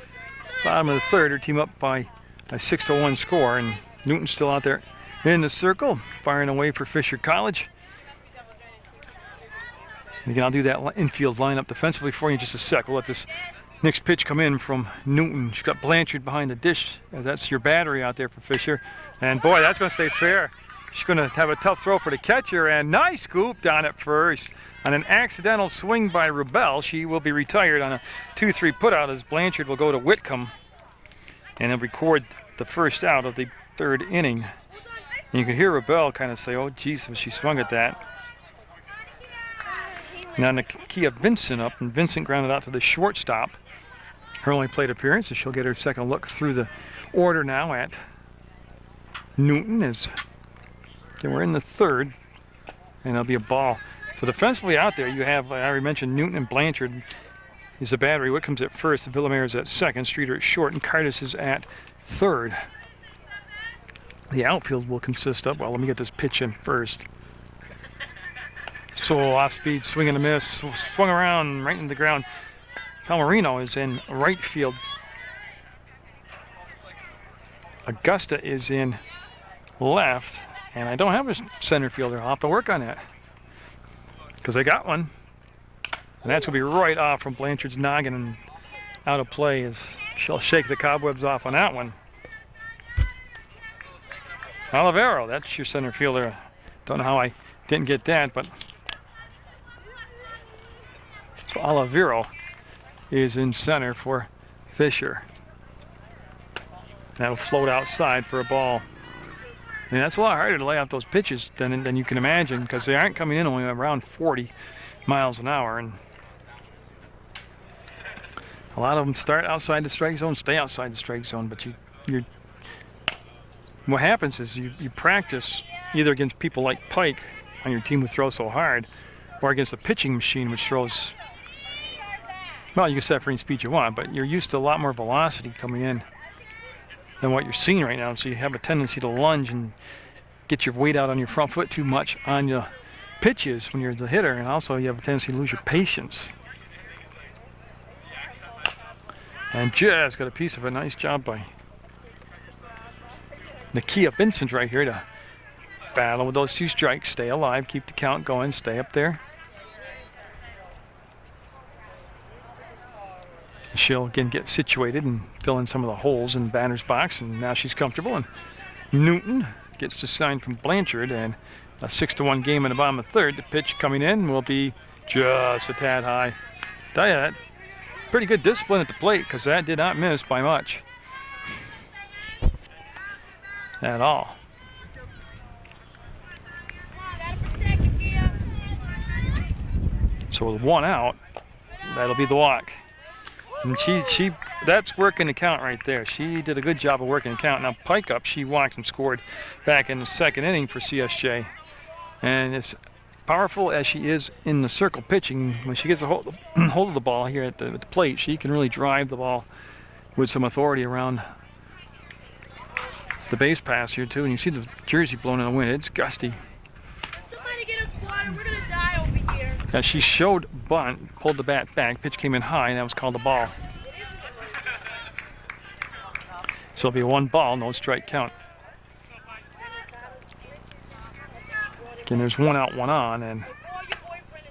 bottom of the third. Her team up by a 6-1 score, and Newton's still out there in the circle, firing away for Fisher College. And again, I'll do that infield lineup defensively for you in just a sec. We'll let this next pitch come in from Newton. She's got Blanchard behind the dish. That's your battery out there for Fisher. And boy, that's going to stay fair. She's going to have a tough throw for the catcher, and nice scoop down at first. On an accidental swing by Rubel, she will be retired on a 2-3 putout as Blanchard will go to Whitcomb and he'll record the first out of the third inning. And you can hear Rubel kind of say, oh, geez, she swung at that. Now Nakia Vincent up, and Vincent grounded out to the shortstop. Her only plate appearance, so she'll get her second look through the order now at Newton. We're in the third, and it'll be a ball. So defensively out there, you have, I already mentioned, Newton and Blanchard is the battery. Whitcomb's at first, Villamere is at second, Streeter at short, and Cardis is at third. The outfield will consist of, well, let me get this pitch in first. So off-speed, swing and a miss, swung around right into the ground. Palmerino is in right field. Augusta is in left, and I don't have a center fielder. I'll have to work on that because I got one. And that's going to be right off from Blanchard's noggin and out of play as she'll shake the cobwebs off on that one. Olivero, that's your center fielder. Don't know how I didn't get that, but so Olivero is in center for Fisher. That'll float outside for a ball. And that's a lot harder to lay out those pitches than you can imagine because they aren't coming in only around 40 miles an hour. And a lot of them start outside the strike zone, stay outside the strike zone. But what happens is you practice either against people like Pike on your team who throw so hard, or against a pitching machine which throws, well, you can set for any speed you want, but you're used to a lot more velocity coming in than what you're seeing right now. So you have a tendency to lunge and get your weight out on your front foot too much on your pitches when you're the hitter, and also you have a tendency to lose your patience. And just got a piece of a nice job by Nakia Vincent right here to battle with those two strikes, stay alive, keep the count going, stay up there. She'll again get situated and fill in some of the holes in the batter's box, and now she's comfortable. And Newton gets the sign from Blanchard, and a 6-1 game in the bottom of the third. The pitch coming in will be just a tad high. Tell you that, pretty good discipline at the plate because that did not miss by much at all. So with one out, that'll be the walk. And that's working the count right there. She did a good job of working the count. Now Pike up, she walked and scored back in the second inning for CSJ. And as powerful as she is in the circle pitching, when she gets a hold of the ball here at the plate, she can really drive the ball with some authority around the base pass here too. And you see the jersey blown in the wind. It's gusty. Somebody get us water. We're gonna die over here. Now she showed bunt, pulled the bat back, pitch came in high, and that was called a ball. So it'll be 1 ball, no strike count. Again, there's 1 out, 1 on, and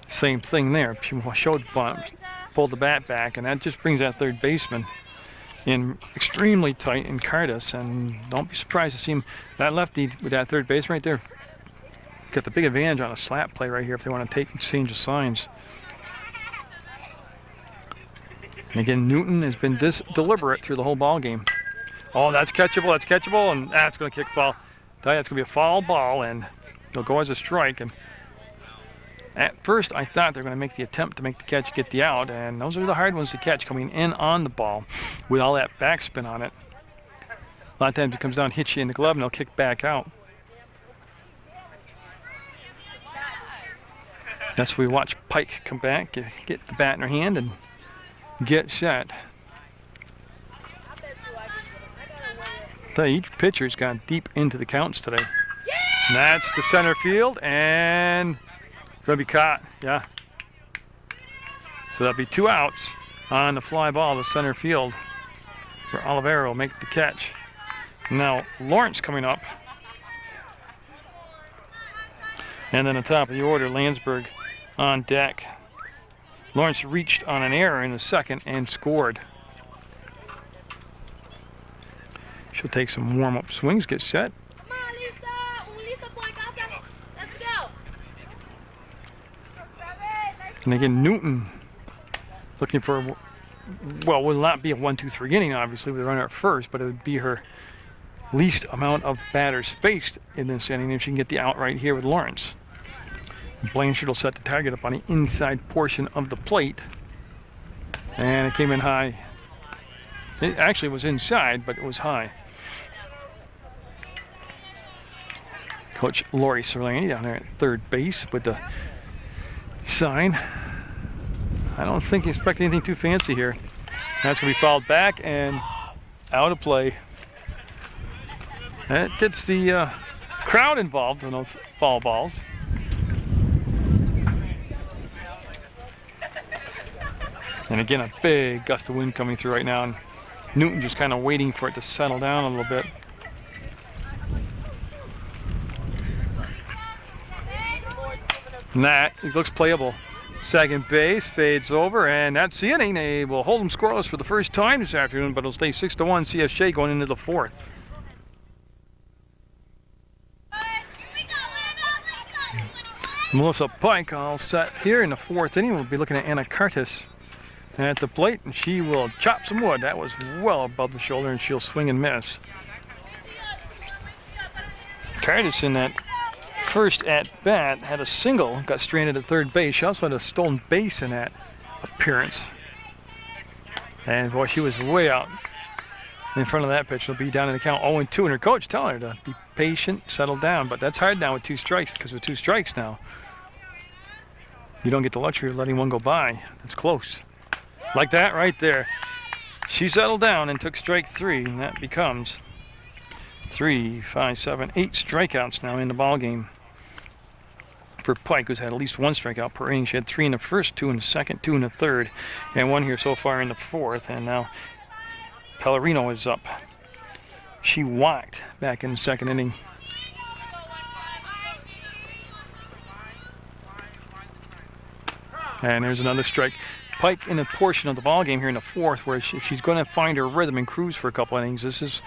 same thing there. She showed bunt, pulled the bat back, and that just brings that third baseman in extremely tight in Cardis, and don't be surprised to see him, that lefty with that third base right there, got the big advantage on a slap play right here if they want to take and change the signs. And again, Newton has been deliberate through the whole ball game. Oh, that's catchable, and that's going to kick foul. Tell you, it's going to be a foul ball, and it'll go as a strike. And at first, I thought they were going to make the attempt to make the catch, get the out, and those are the hard ones to catch, coming in on the ball with all that backspin on it. A lot of times it comes down, hits you in the glove, and they'll kick back out. That's where we watch Pike come back, get the bat in her hand, and get set. Tell you, each pitcher's gone deep into the counts today. And that's to center field, and going to be caught, yeah. So that'll be 2 outs on the fly ball to center field, where Olivero will make the catch. Now Lawrence coming up And then on top of the order, Landsberg on deck. Lawrence reached on an error in the second and scored. She'll take some warm-up swings, get set. Come on, Lisa. Lisa, boy, got that. Let's go. And again, Newton looking for, well, will not be a 1-2-3 inning, obviously, with a runner at first, but it would be her least amount of batters faced in this inning if she can get the out right here with Lawrence. Blanchard will set the target up on the inside portion of the plate. And it came in high. It actually was inside, but it was high. Coach Lori Serlani down there at third base with the sign. I don't think you expect anything too fancy here. That's going to be fouled back and out of play. That gets the crowd involved in those foul balls. And again, a big gust of wind coming through right now, and Newton just kind of waiting for it to settle down a little bit. And that, it looks playable. Second base fades over, and that's the inning. They will hold them scoreless for the first time this afternoon, but it'll stay 6-1 CSJ going into the fourth. Melissa Pike all set here in the fourth inning. We'll be looking at Anna Curtis at the plate, and she will chop some wood. That was well above the shoulder, and she'll swing and miss. Curtis in that first at bat had a single, got stranded at third base. She also had a stolen base in that appearance. And boy, she was way out in front of that pitch. She'll be down in the count 0-2, and her coach telling her to be patient, settle down. But that's hard now with 2 strikes, because with 2 strikes now, you don't get the luxury of letting one go by. It's close. Like that right there. She settled down and took strike 3, and that becomes 3, 5, 7, 8 strikeouts now in the ball game for Pike, who's had at least 1 strikeout per inning. She had 3 in the first, 2 in the second, 2 in the third, and 1 here so far in the fourth. And now Pellerino is up. She walked back in the second inning. And there's another strike. Pike in a portion of the ball game here in the fourth, where if she's going to find her rhythm and cruise for a couple innings, this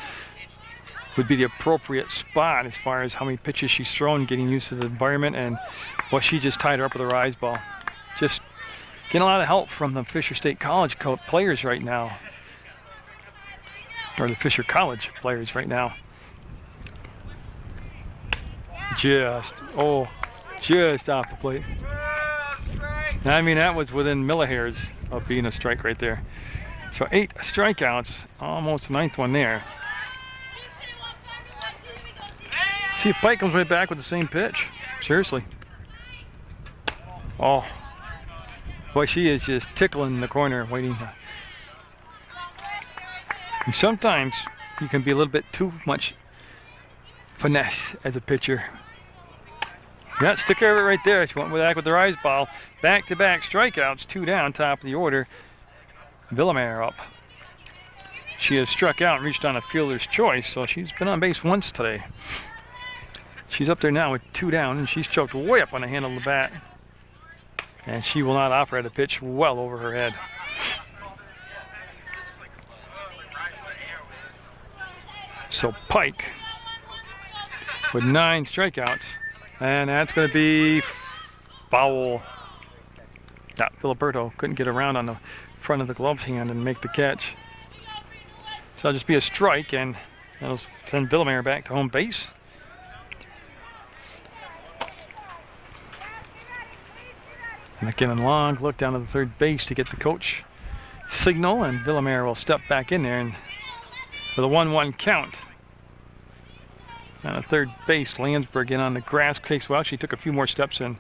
would be the appropriate spot as far as how many pitches she's thrown, getting used to the environment, and what she just tied her up with a rise ball. Just getting a lot of help from the Fisher State College players right now, or the Fisher College players right now. Just off the plate. I mean, that was within millihairs of being a strike right there. So 8 strikeouts, almost the 9th one there. See if Pike comes right back with the same pitch. Seriously. Oh. Boy, she is just tickling the corner, waiting. And sometimes you can be a little bit too much finesse as a pitcher. Yeah, she took care of it right there. She went back with the rise ball. Back-to-back strikeouts, 2 down, top of the order. Villamere up. She has struck out and reached on a fielder's choice, so she's been on base once today. She's up there now with 2 down, and she's choked way up on the handle of the bat. And she will not offer at a pitch well over her head. So Pike with 9 strikeouts. And that's going to be foul. Yeah, Filiberto couldn't get around on the front of the gloved hand and make the catch. So that'll just be a strike, and that'll send Villamere back to home base. And again, a long look down to the third base to get the coach signal, and Villamere will step back in there and with a 1-1 count. On the third base, Landsberg in on the grass. Well, she took a few more steps in.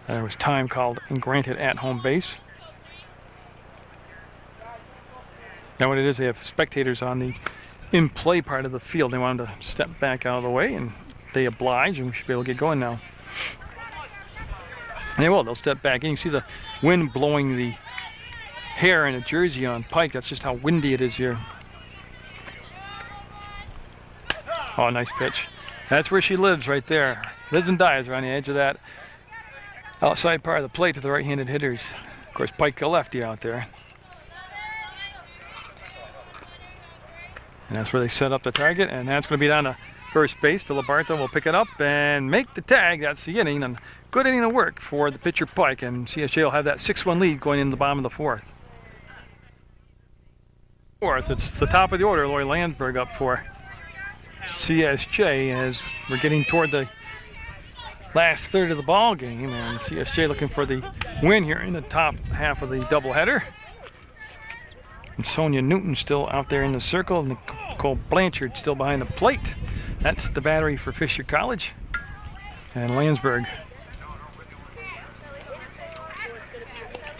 There was time called and granted at home base. Now what it is, they have spectators on the in-play part of the field. They wanted to step back out of the way, and they oblige, and we should be able to get going now. And they will. They'll step back in. You can see the wind blowing the hair in a jersey on Pike. That's just how windy it is here. Oh, nice pitch. That's where she lives, right there. Lives and dies around the edge of that outside part of the plate to the right-handed hitters. Of course, Pike a lefty out there. And that's where they set up the target, and that's going to be down to first base. Filiberto will pick it up and make the tag. That's the inning, and good inning of work for the pitcher Pike, and CSJ will have that 6-1 lead going into the bottom of the fourth. It's the top of the order. Lori Landsberg up for CSJ as we're getting toward the last third of the ball game, and CSJ looking for the win here in the top half of the doubleheader. And Sonia Newton still out there in the circle. Nicole Blanchard still behind the plate. That's the battery for Fisher College. And Landsberg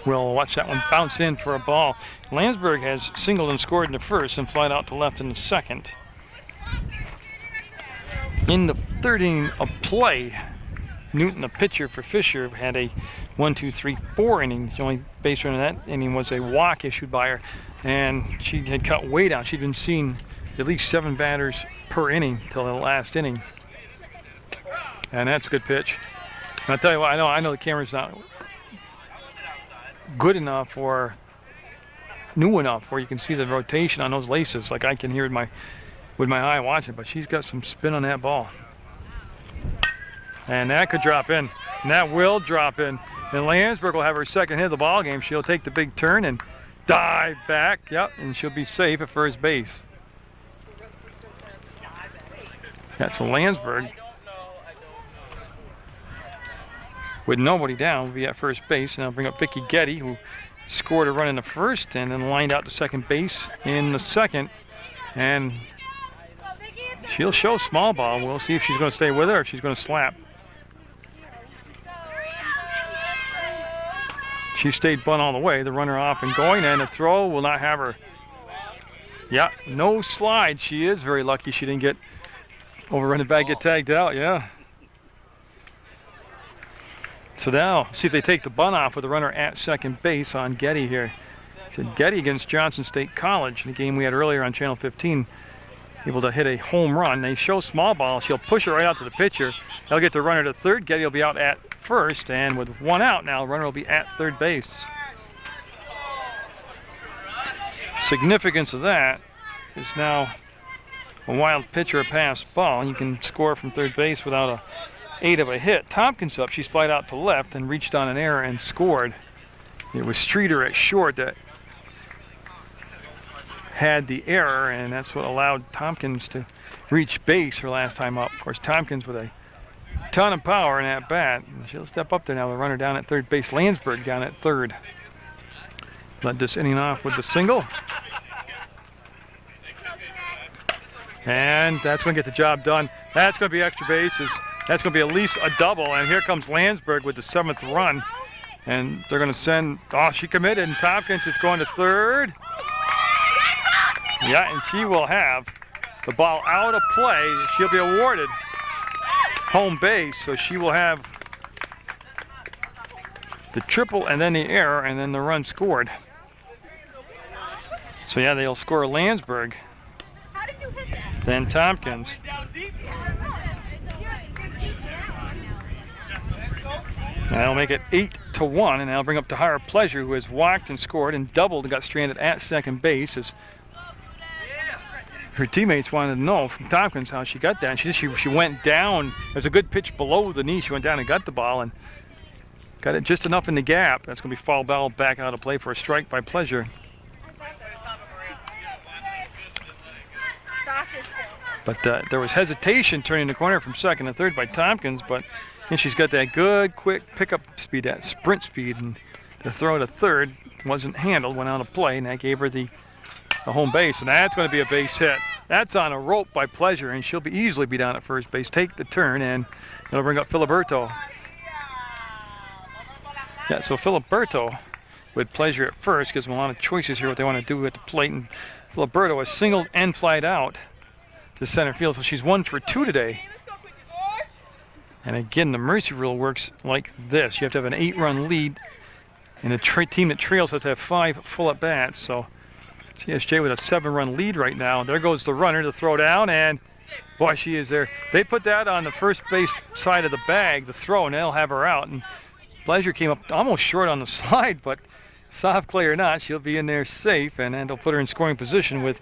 will watch that one bounce in for a ball. Landsberg has singled and scored in the first and flied out to left in the second. In the third inning of play, Newton, the pitcher for Fisher, had a 1-2-3-4 inning. The only base runner in that inning was a walk issued by her, and she had cut way down. She'd been seeing at least 7 batters per inning till the last inning. And that's a good pitch. And I'll tell you what, I know the camera's not good enough or new enough where you can see the rotation on those laces like I can hear with my eye watching, but she's got some spin on that ball. And that could drop in, and that will drop in. And Landsberg will have her second hit of the ball game. She'll take the big turn and dive back, yep, and she'll be safe at first base. That's Landsberg. With nobody down, will be at first base, and I'll bring up Vicky Getty, who scored a run in the first and then lined out to second base in the second. And she'll show small ball. We'll see if she's going to stay with her or if she's going to slap. She stayed bunt all the way. The runner off and going, and the throw will not have her. Yeah, no slide. She is very lucky she didn't get overrun it back, get tagged out, yeah. So now, see if they take the bunt off with the runner at second base on Getty here. So Getty against Johnson State College in the game we had earlier on Channel 15. Able to hit a home run. They show small ball. She'll push it right out to the pitcher. They'll get the runner to third. Getty will be out at first, and with one out now, the runner will be at third base. Significance of that is now a wild pitch or a pass ball. You can score from third base without a 8 of a hit. Tompkins up. She's flied out to left and reached on an error and scored. It was Streeter at short that had the error, and that's what allowed Tompkins to reach base her last time up. Of course, Tompkins with a ton of power in that bat. And she'll step up there now. The runner down at third base. Landsberg down at third. Led this inning off with the single. And that's going to get the job done. That's going to be extra bases. That's going to be at least a double. And here comes Landsberg with the 7th run. And they're going to send, oh, she committed. And Tompkins is going to third. Yeah, and she will have the ball out of play. She'll be awarded home base. So she will have the triple and then the error and then the run scored. So yeah, they'll score Landsberg. Then Tompkins. And that'll make it 8-1, and that'll bring up Tahara Pleasure, who has walked and scored and doubled and got stranded at second base. As her teammates wanted to know from Tompkins how she got that. She went down. There's a good pitch below the knee. She went down and got the ball and got it just enough in the gap. That's going to be foul ball back out of play for a strike by Pleasure. But there was hesitation turning the corner from second to third by Tompkins, but then she's got that good, quick pickup speed, that sprint speed, and the throw to third wasn't handled, went out of play, and that gave her the home base, and that's going to be a base hit. That's on a rope by Pleasure, and she'll be easily be down at first base. Take the turn, and it'll bring up Filiberto. Yeah, so Filiberto with Pleasure at first gives them a lot of choices here what they want to do at the plate, and Filiberto has singled and flied out to center field, so she's 1 for 2 today. And again, the mercy rule works like this. You have to have an 8-run lead, and the team that trails has to have 5 full at bats. So CSJ with a 7-run lead right now. There goes the runner to throw down, and Boy, she is there. They put that on the first base side of the bag, the throw, and they'll have her out. And Pleasure came up almost short on the slide, but soft clay or not, she'll be in there safe, and then they'll put her in scoring position with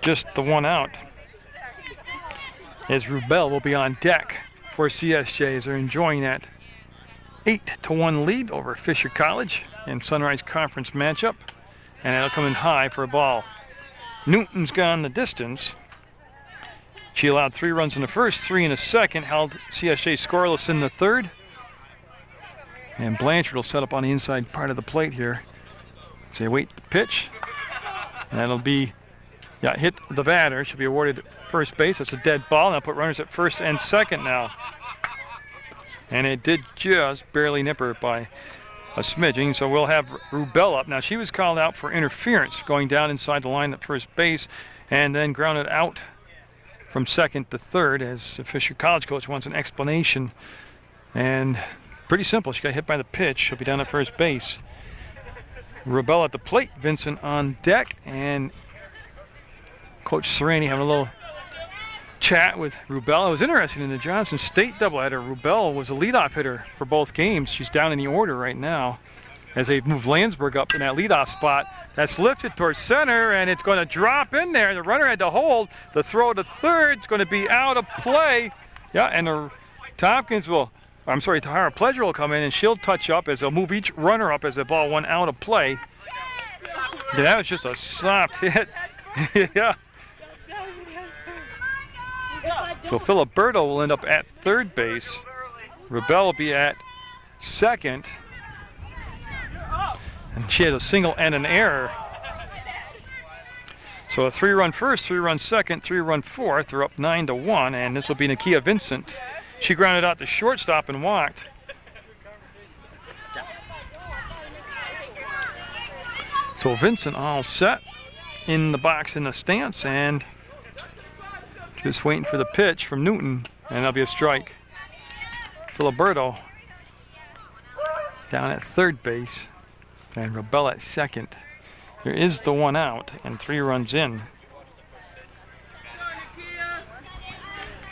just the one out. As Rubel will be on deck for CSJ as they're enjoying that 8-1 lead over Fisher College in Sunrise Conference matchup, and that'll come in high for a ball. Newton's gone the distance. She allowed 3 runs in the first, 3 in the second, held CSJ scoreless in the third. And Blanchard will set up on the inside part of the plate here. So they wait the pitch. And that'll be, hit the batter. She'll be awarded first base. That's a dead ball. And they'll put runners at first and second now. And it did just barely nip her by a smidging. So we'll have Rubel up. Now she was called out for interference going down inside the line at first base and then grounded out from second to third as the Fisher College coach wants an explanation. And pretty simple. She got hit by the pitch. She'll be down at first base. Rubel at the plate. Vincent on deck. And Coach Serrani having a little chat with Rubel. It was interesting in the Johnson State doubleheader. Rubel was a leadoff hitter for both games. She's down in the order right now as they move Landsberg up in that leadoff spot. That's lifted towards center, and it's going to drop in there. The runner had to hold. The throw to third is going to be out of play. And Tahara Pleasure will come in, and she'll touch up as they'll move each runner up as the ball went out of play. That was just a soft hit. So Filiberto will end up at third base. Rubel will be at second. And she had a single and an error. So a 3-run first, 3-run second, 3-run fourth. They're up 9-1, and this will be Nakia Vincent. She grounded out to shortstop and walked. So Vincent all set in the box in the stance and just waiting for the pitch from Newton, and that'll be a strike. Filiberto down at third base and Rubel at second. There is the one out and 3 runs in.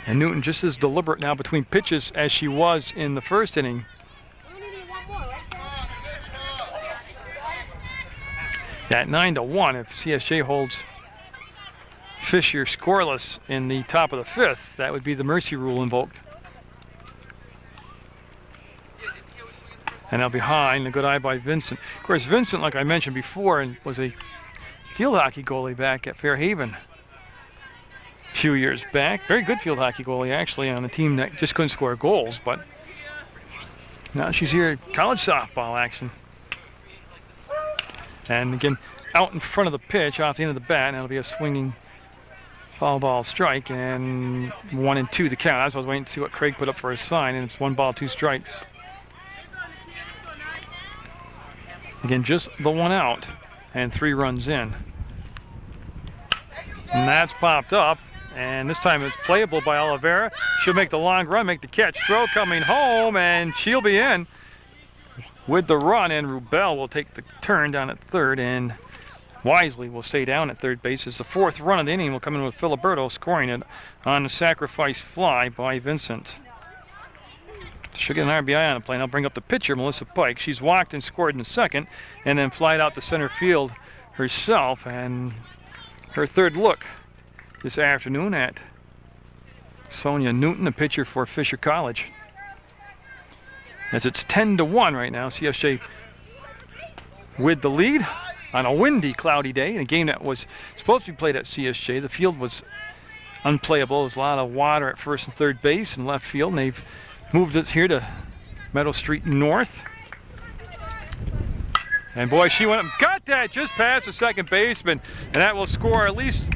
And Newton just as deliberate now between pitches as she was in the first inning. At 9-1, if CSJ holds Fisher scoreless in the top of the 5th, that would be the mercy rule invoked. And now behind, a good eye by Vincent. Of course, Vincent, like I mentioned before, was a field hockey goalie back at Fairhaven a few years back. Very good field hockey goalie, actually, on a team that just couldn't score goals. But now she's here at college softball action. And again, out in front of the pitch, off the end of the bat, and it'll be a swinging foul ball strike, and 1-2 the count. I was waiting to see what Craig put up for his sign, and it's 1 ball, 2 strikes. Again, just the one out and 3 runs in. And that's popped up, and this time it's playable by Oliveira. She'll make the long run, make the catch. Throw coming home, and she'll be in with the run, and Rubel will take the turn down at third, and Wisely will stay down at third base. As the 4th run of the inning will come in with Filiberto scoring it on the sacrifice fly by Vincent. She'll get an RBI on the play, and I'll bring up the pitcher, Melissa Pike. She's walked and scored in the second, and then flied out to center field herself, and her 3rd look this afternoon at Sonia Newton, the pitcher for Fisher College. As it's 10-1 right now, CSJ with the lead on a windy, cloudy day in a game that was supposed to be played at CSJ. The field was unplayable. There was a lot of water at first and third base and left field, and they've moved it here to Meadow Street North. And boy, she went up, got that just past the second baseman, and that will score at least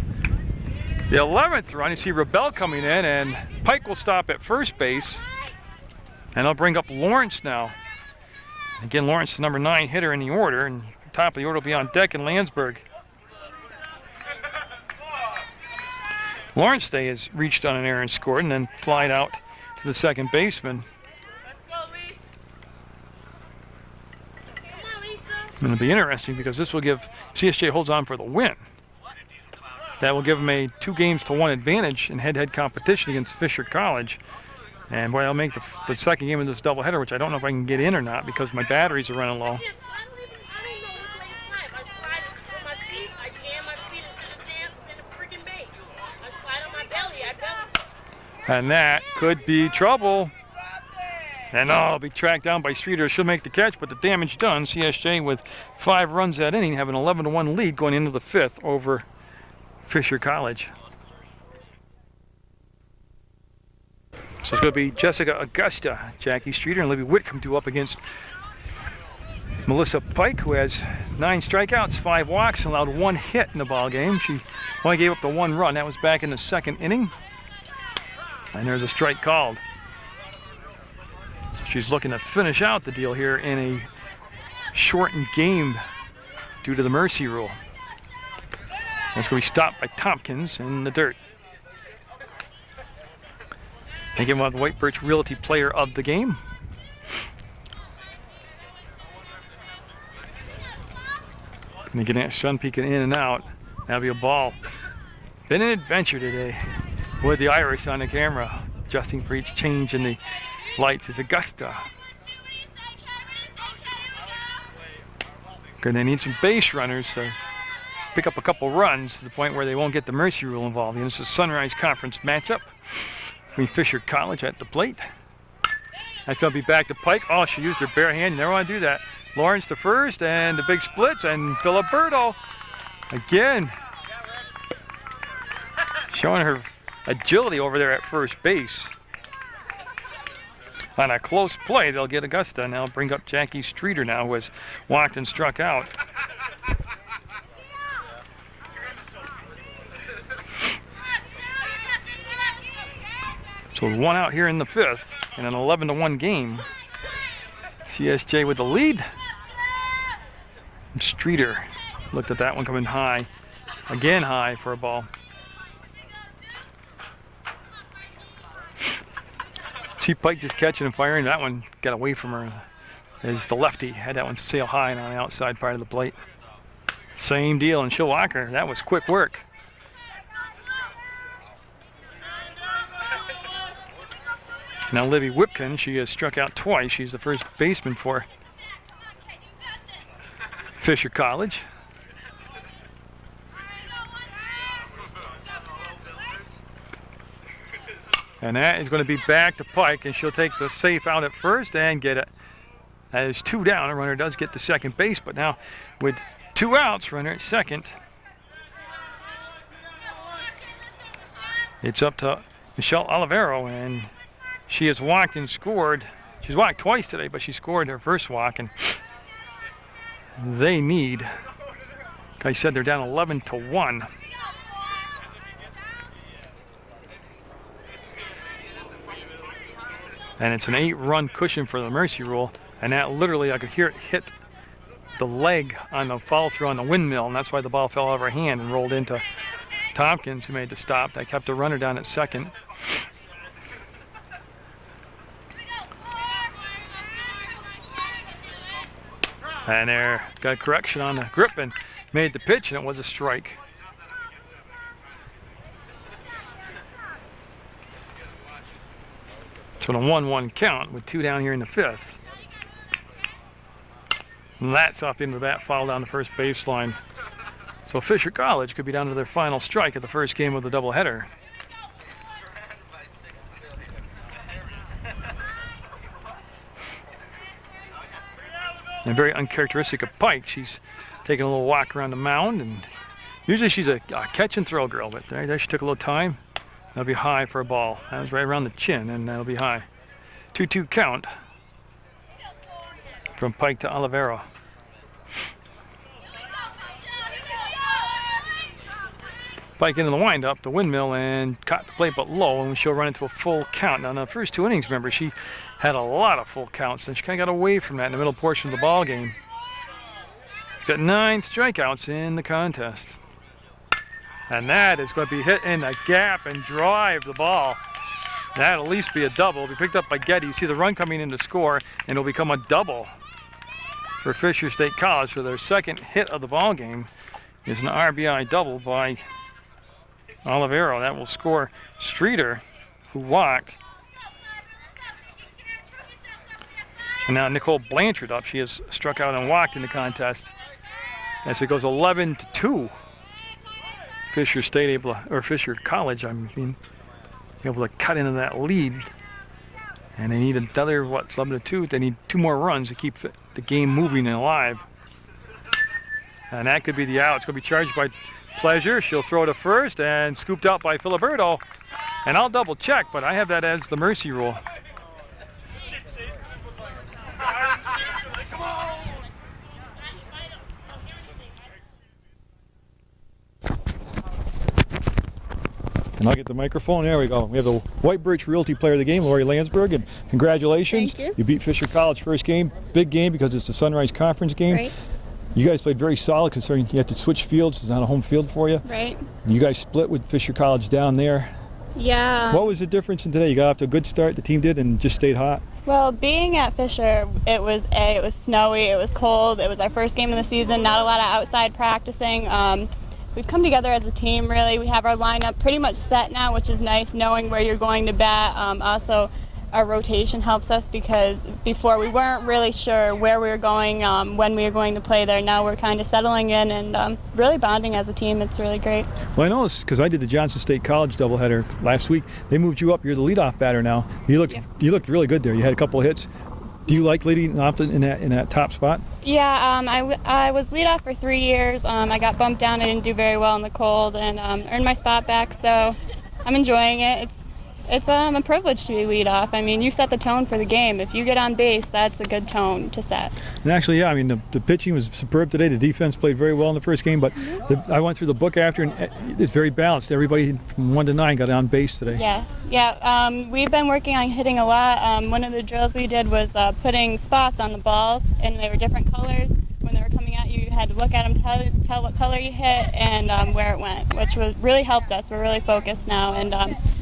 the 11th run. You see Rubel coming in, and Pike will stop at first base. And I'll bring up Lawrence now. Again, Lawrence, the number 9 hitter in the order, and top of the order will be on deck in Landsberg. Lawrence Day has reached on an error and scored, and then flied out to the second baseman. And it'll be interesting because this will give CSJ holds on for the win. That will give them a 2-1 advantage in head-to-head competition against Fisher College. And boy, I'll make the second game of this doubleheader, which I don't know if I can get in or not because my batteries are running low. I don't know which way to slide. I slide with my feet, I jam my feet into the damn in the freaking bait. I slide on my belly, I belly. And that could be trouble. And it'll be tracked down by Streeter. She'll make the catch, but the damage done. CSJ with 5 runs that inning, have an 11-1 lead going into the 5th over Fisher College. So it's going to be Jessica Augusta, Jackie Streeter, and Libby Whitcomb due up against Melissa Pike, who has 9 strikeouts, 5 walks, and allowed 1 hit in the ball game. She only gave up the 1 run. That was back in the 2nd inning. And there's a strike called. So she's looking to finish out the deal here in a shortened game due to the mercy rule. That's going to be stopped by Tompkins in the dirt. And give him the White Birch Realty Player of the Game. Going to get sun peeking in and out. That'll be a ball. Been an adventure today with the iris on the camera, adjusting for each change in the lights. Is Augusta. Going to need some base runners to pick up a couple runs to the point where they won't get the mercy rule involved. And this is a Sunrise Conference matchup between Fisher College at the plate. That's going to be back to Pike. Oh, she used her bare hand. You never want to do that. Lawrence to first, and the big splits, and Filiberto again showing her agility over there at first base. On a close play, they'll get Augusta, and they'll bring up Jackie Streeter now, who has walked and struck out. So 1 out here in the 5th in an 11-1 game. CSJ with the lead. And Streeter looked at that one coming high. Again high for a ball. See Pike just catching and firing. That one got away from her. As the lefty had that one sail high and on the outside part of the plate. Same deal, and she'll walk her. That was quick work. Now Libby Whitcomb, she has struck out twice. She's the first baseman for Fisher College. And that is going to be back to Pike, and she'll take the safe out at first and get it. That is 2 down. A runner does get to second base, but now with 2 outs, runner at second. It's up to Michelle Olivero, and she has walked and scored. She's walked twice today, but she scored her first walk, and they need, like I said, they're down 11-1. And it's an 8-run cushion for the mercy rule, and that literally, I could hear it hit the leg on the follow through on the windmill, and that's why the ball fell out of her hand and rolled into Tompkins, who made the stop. That kept the runner down at second. And there, got a correction on the grip and made the pitch, and it was a strike. So on a 1-1 count with 2 down here in the 5th. And that's off the end of the bat, foul down the first baseline. So Fisher College could be down to their final strike at the first game of the doubleheader. And very uncharacteristic of Pike. She's taking a little walk around the mound, and usually she's a catch and throw girl, but there she took a little time. That'll be high for a ball. That was right around the chin, and that'll be high. 2-2 count from Pike to Olivero. Pike into the windup, the windmill, and caught the plate but low, and she'll run into a full count. Now, in the first 2 innings, remember, she had a lot of full counts, and she kind of got away from that in the middle portion of the ball game. She's got 9 strikeouts in the contest. And that is going to be hit in the gap and drive the ball. That'll at least be a double. It'll be picked up by Getty. You see the run coming in to score, and it'll become a double for Fisher State College. So their second hit of the ball game is an RBI double by Olivero, that will score Streeter, who walked. And now Nicole Blanchard up. She has struck out and walked in the contest. As it goes 11-2. Fisher State able, or Fisher College, I mean, able to cut into that lead. And they need another, 11-2. They need 2 more runs to keep the game moving and alive. And that could be the out. It's going to be charged by Pleasure. She'll throw to first and scooped out by Filiberto. And I'll double check, but I have that as the mercy rule. And I'll get the microphone. There we go. We have the White Birch Realty Player of the Game, Lori Landsberg, and congratulations. Thank you. You beat Fisher College first game. Big game because it's the Sunrise Conference game. Right. You guys played very solid considering you had to switch fields. It's not a home field for you. Right. You guys split with Fisher College down there. Yeah. What was the difference in today? You got off to a good start, the team did, and just stayed hot. Well, being at Fisher, it was snowy, it was cold, it was our first game of the season, not a lot of outside practicing. We've come together as a team, really. We have our lineup pretty much set now, which is nice, knowing where you're going to bat. Also, our rotation helps us because before we weren't really sure where we were going, when we were going to play there. Now we're kind of settling in and really bonding as a team. It's really great. Well, I know this because I did the Johnson State College doubleheader last week. They moved you up. You're the leadoff batter now. You looked really good there. You had a couple of hits. Do you like leading off in that top spot? Yeah, I was leadoff for 3 years. I got bumped down. I didn't do very well in the cold and earned my spot back. So I'm enjoying it. It's a privilege to be leadoff. I mean, you set the tone for the game. If you get on base, that's a good tone to set. And actually, yeah, I mean, the pitching was superb today. The defense played very well in the first game, but I went through the book after, and it's very balanced. Everybody from 1 to 9 got on base today. Yes, yeah. We've been working on hitting a lot. One of the drills we did was putting spots on the balls, and they were different colors. When they were coming at you, you had to look at them, tell what color you hit, and where it went, which really helped us. We're really focused now, and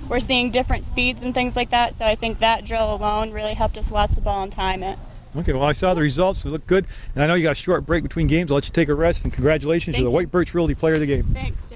we're seeing different speeds and things like that, so I think that drill alone really helped us watch the ball and time it. Okay, well, I saw the results. They look good, and I know you got a short break between games. I'll let you take a rest, and congratulations. You're the White Birch Realty Player of the Game. Thanks.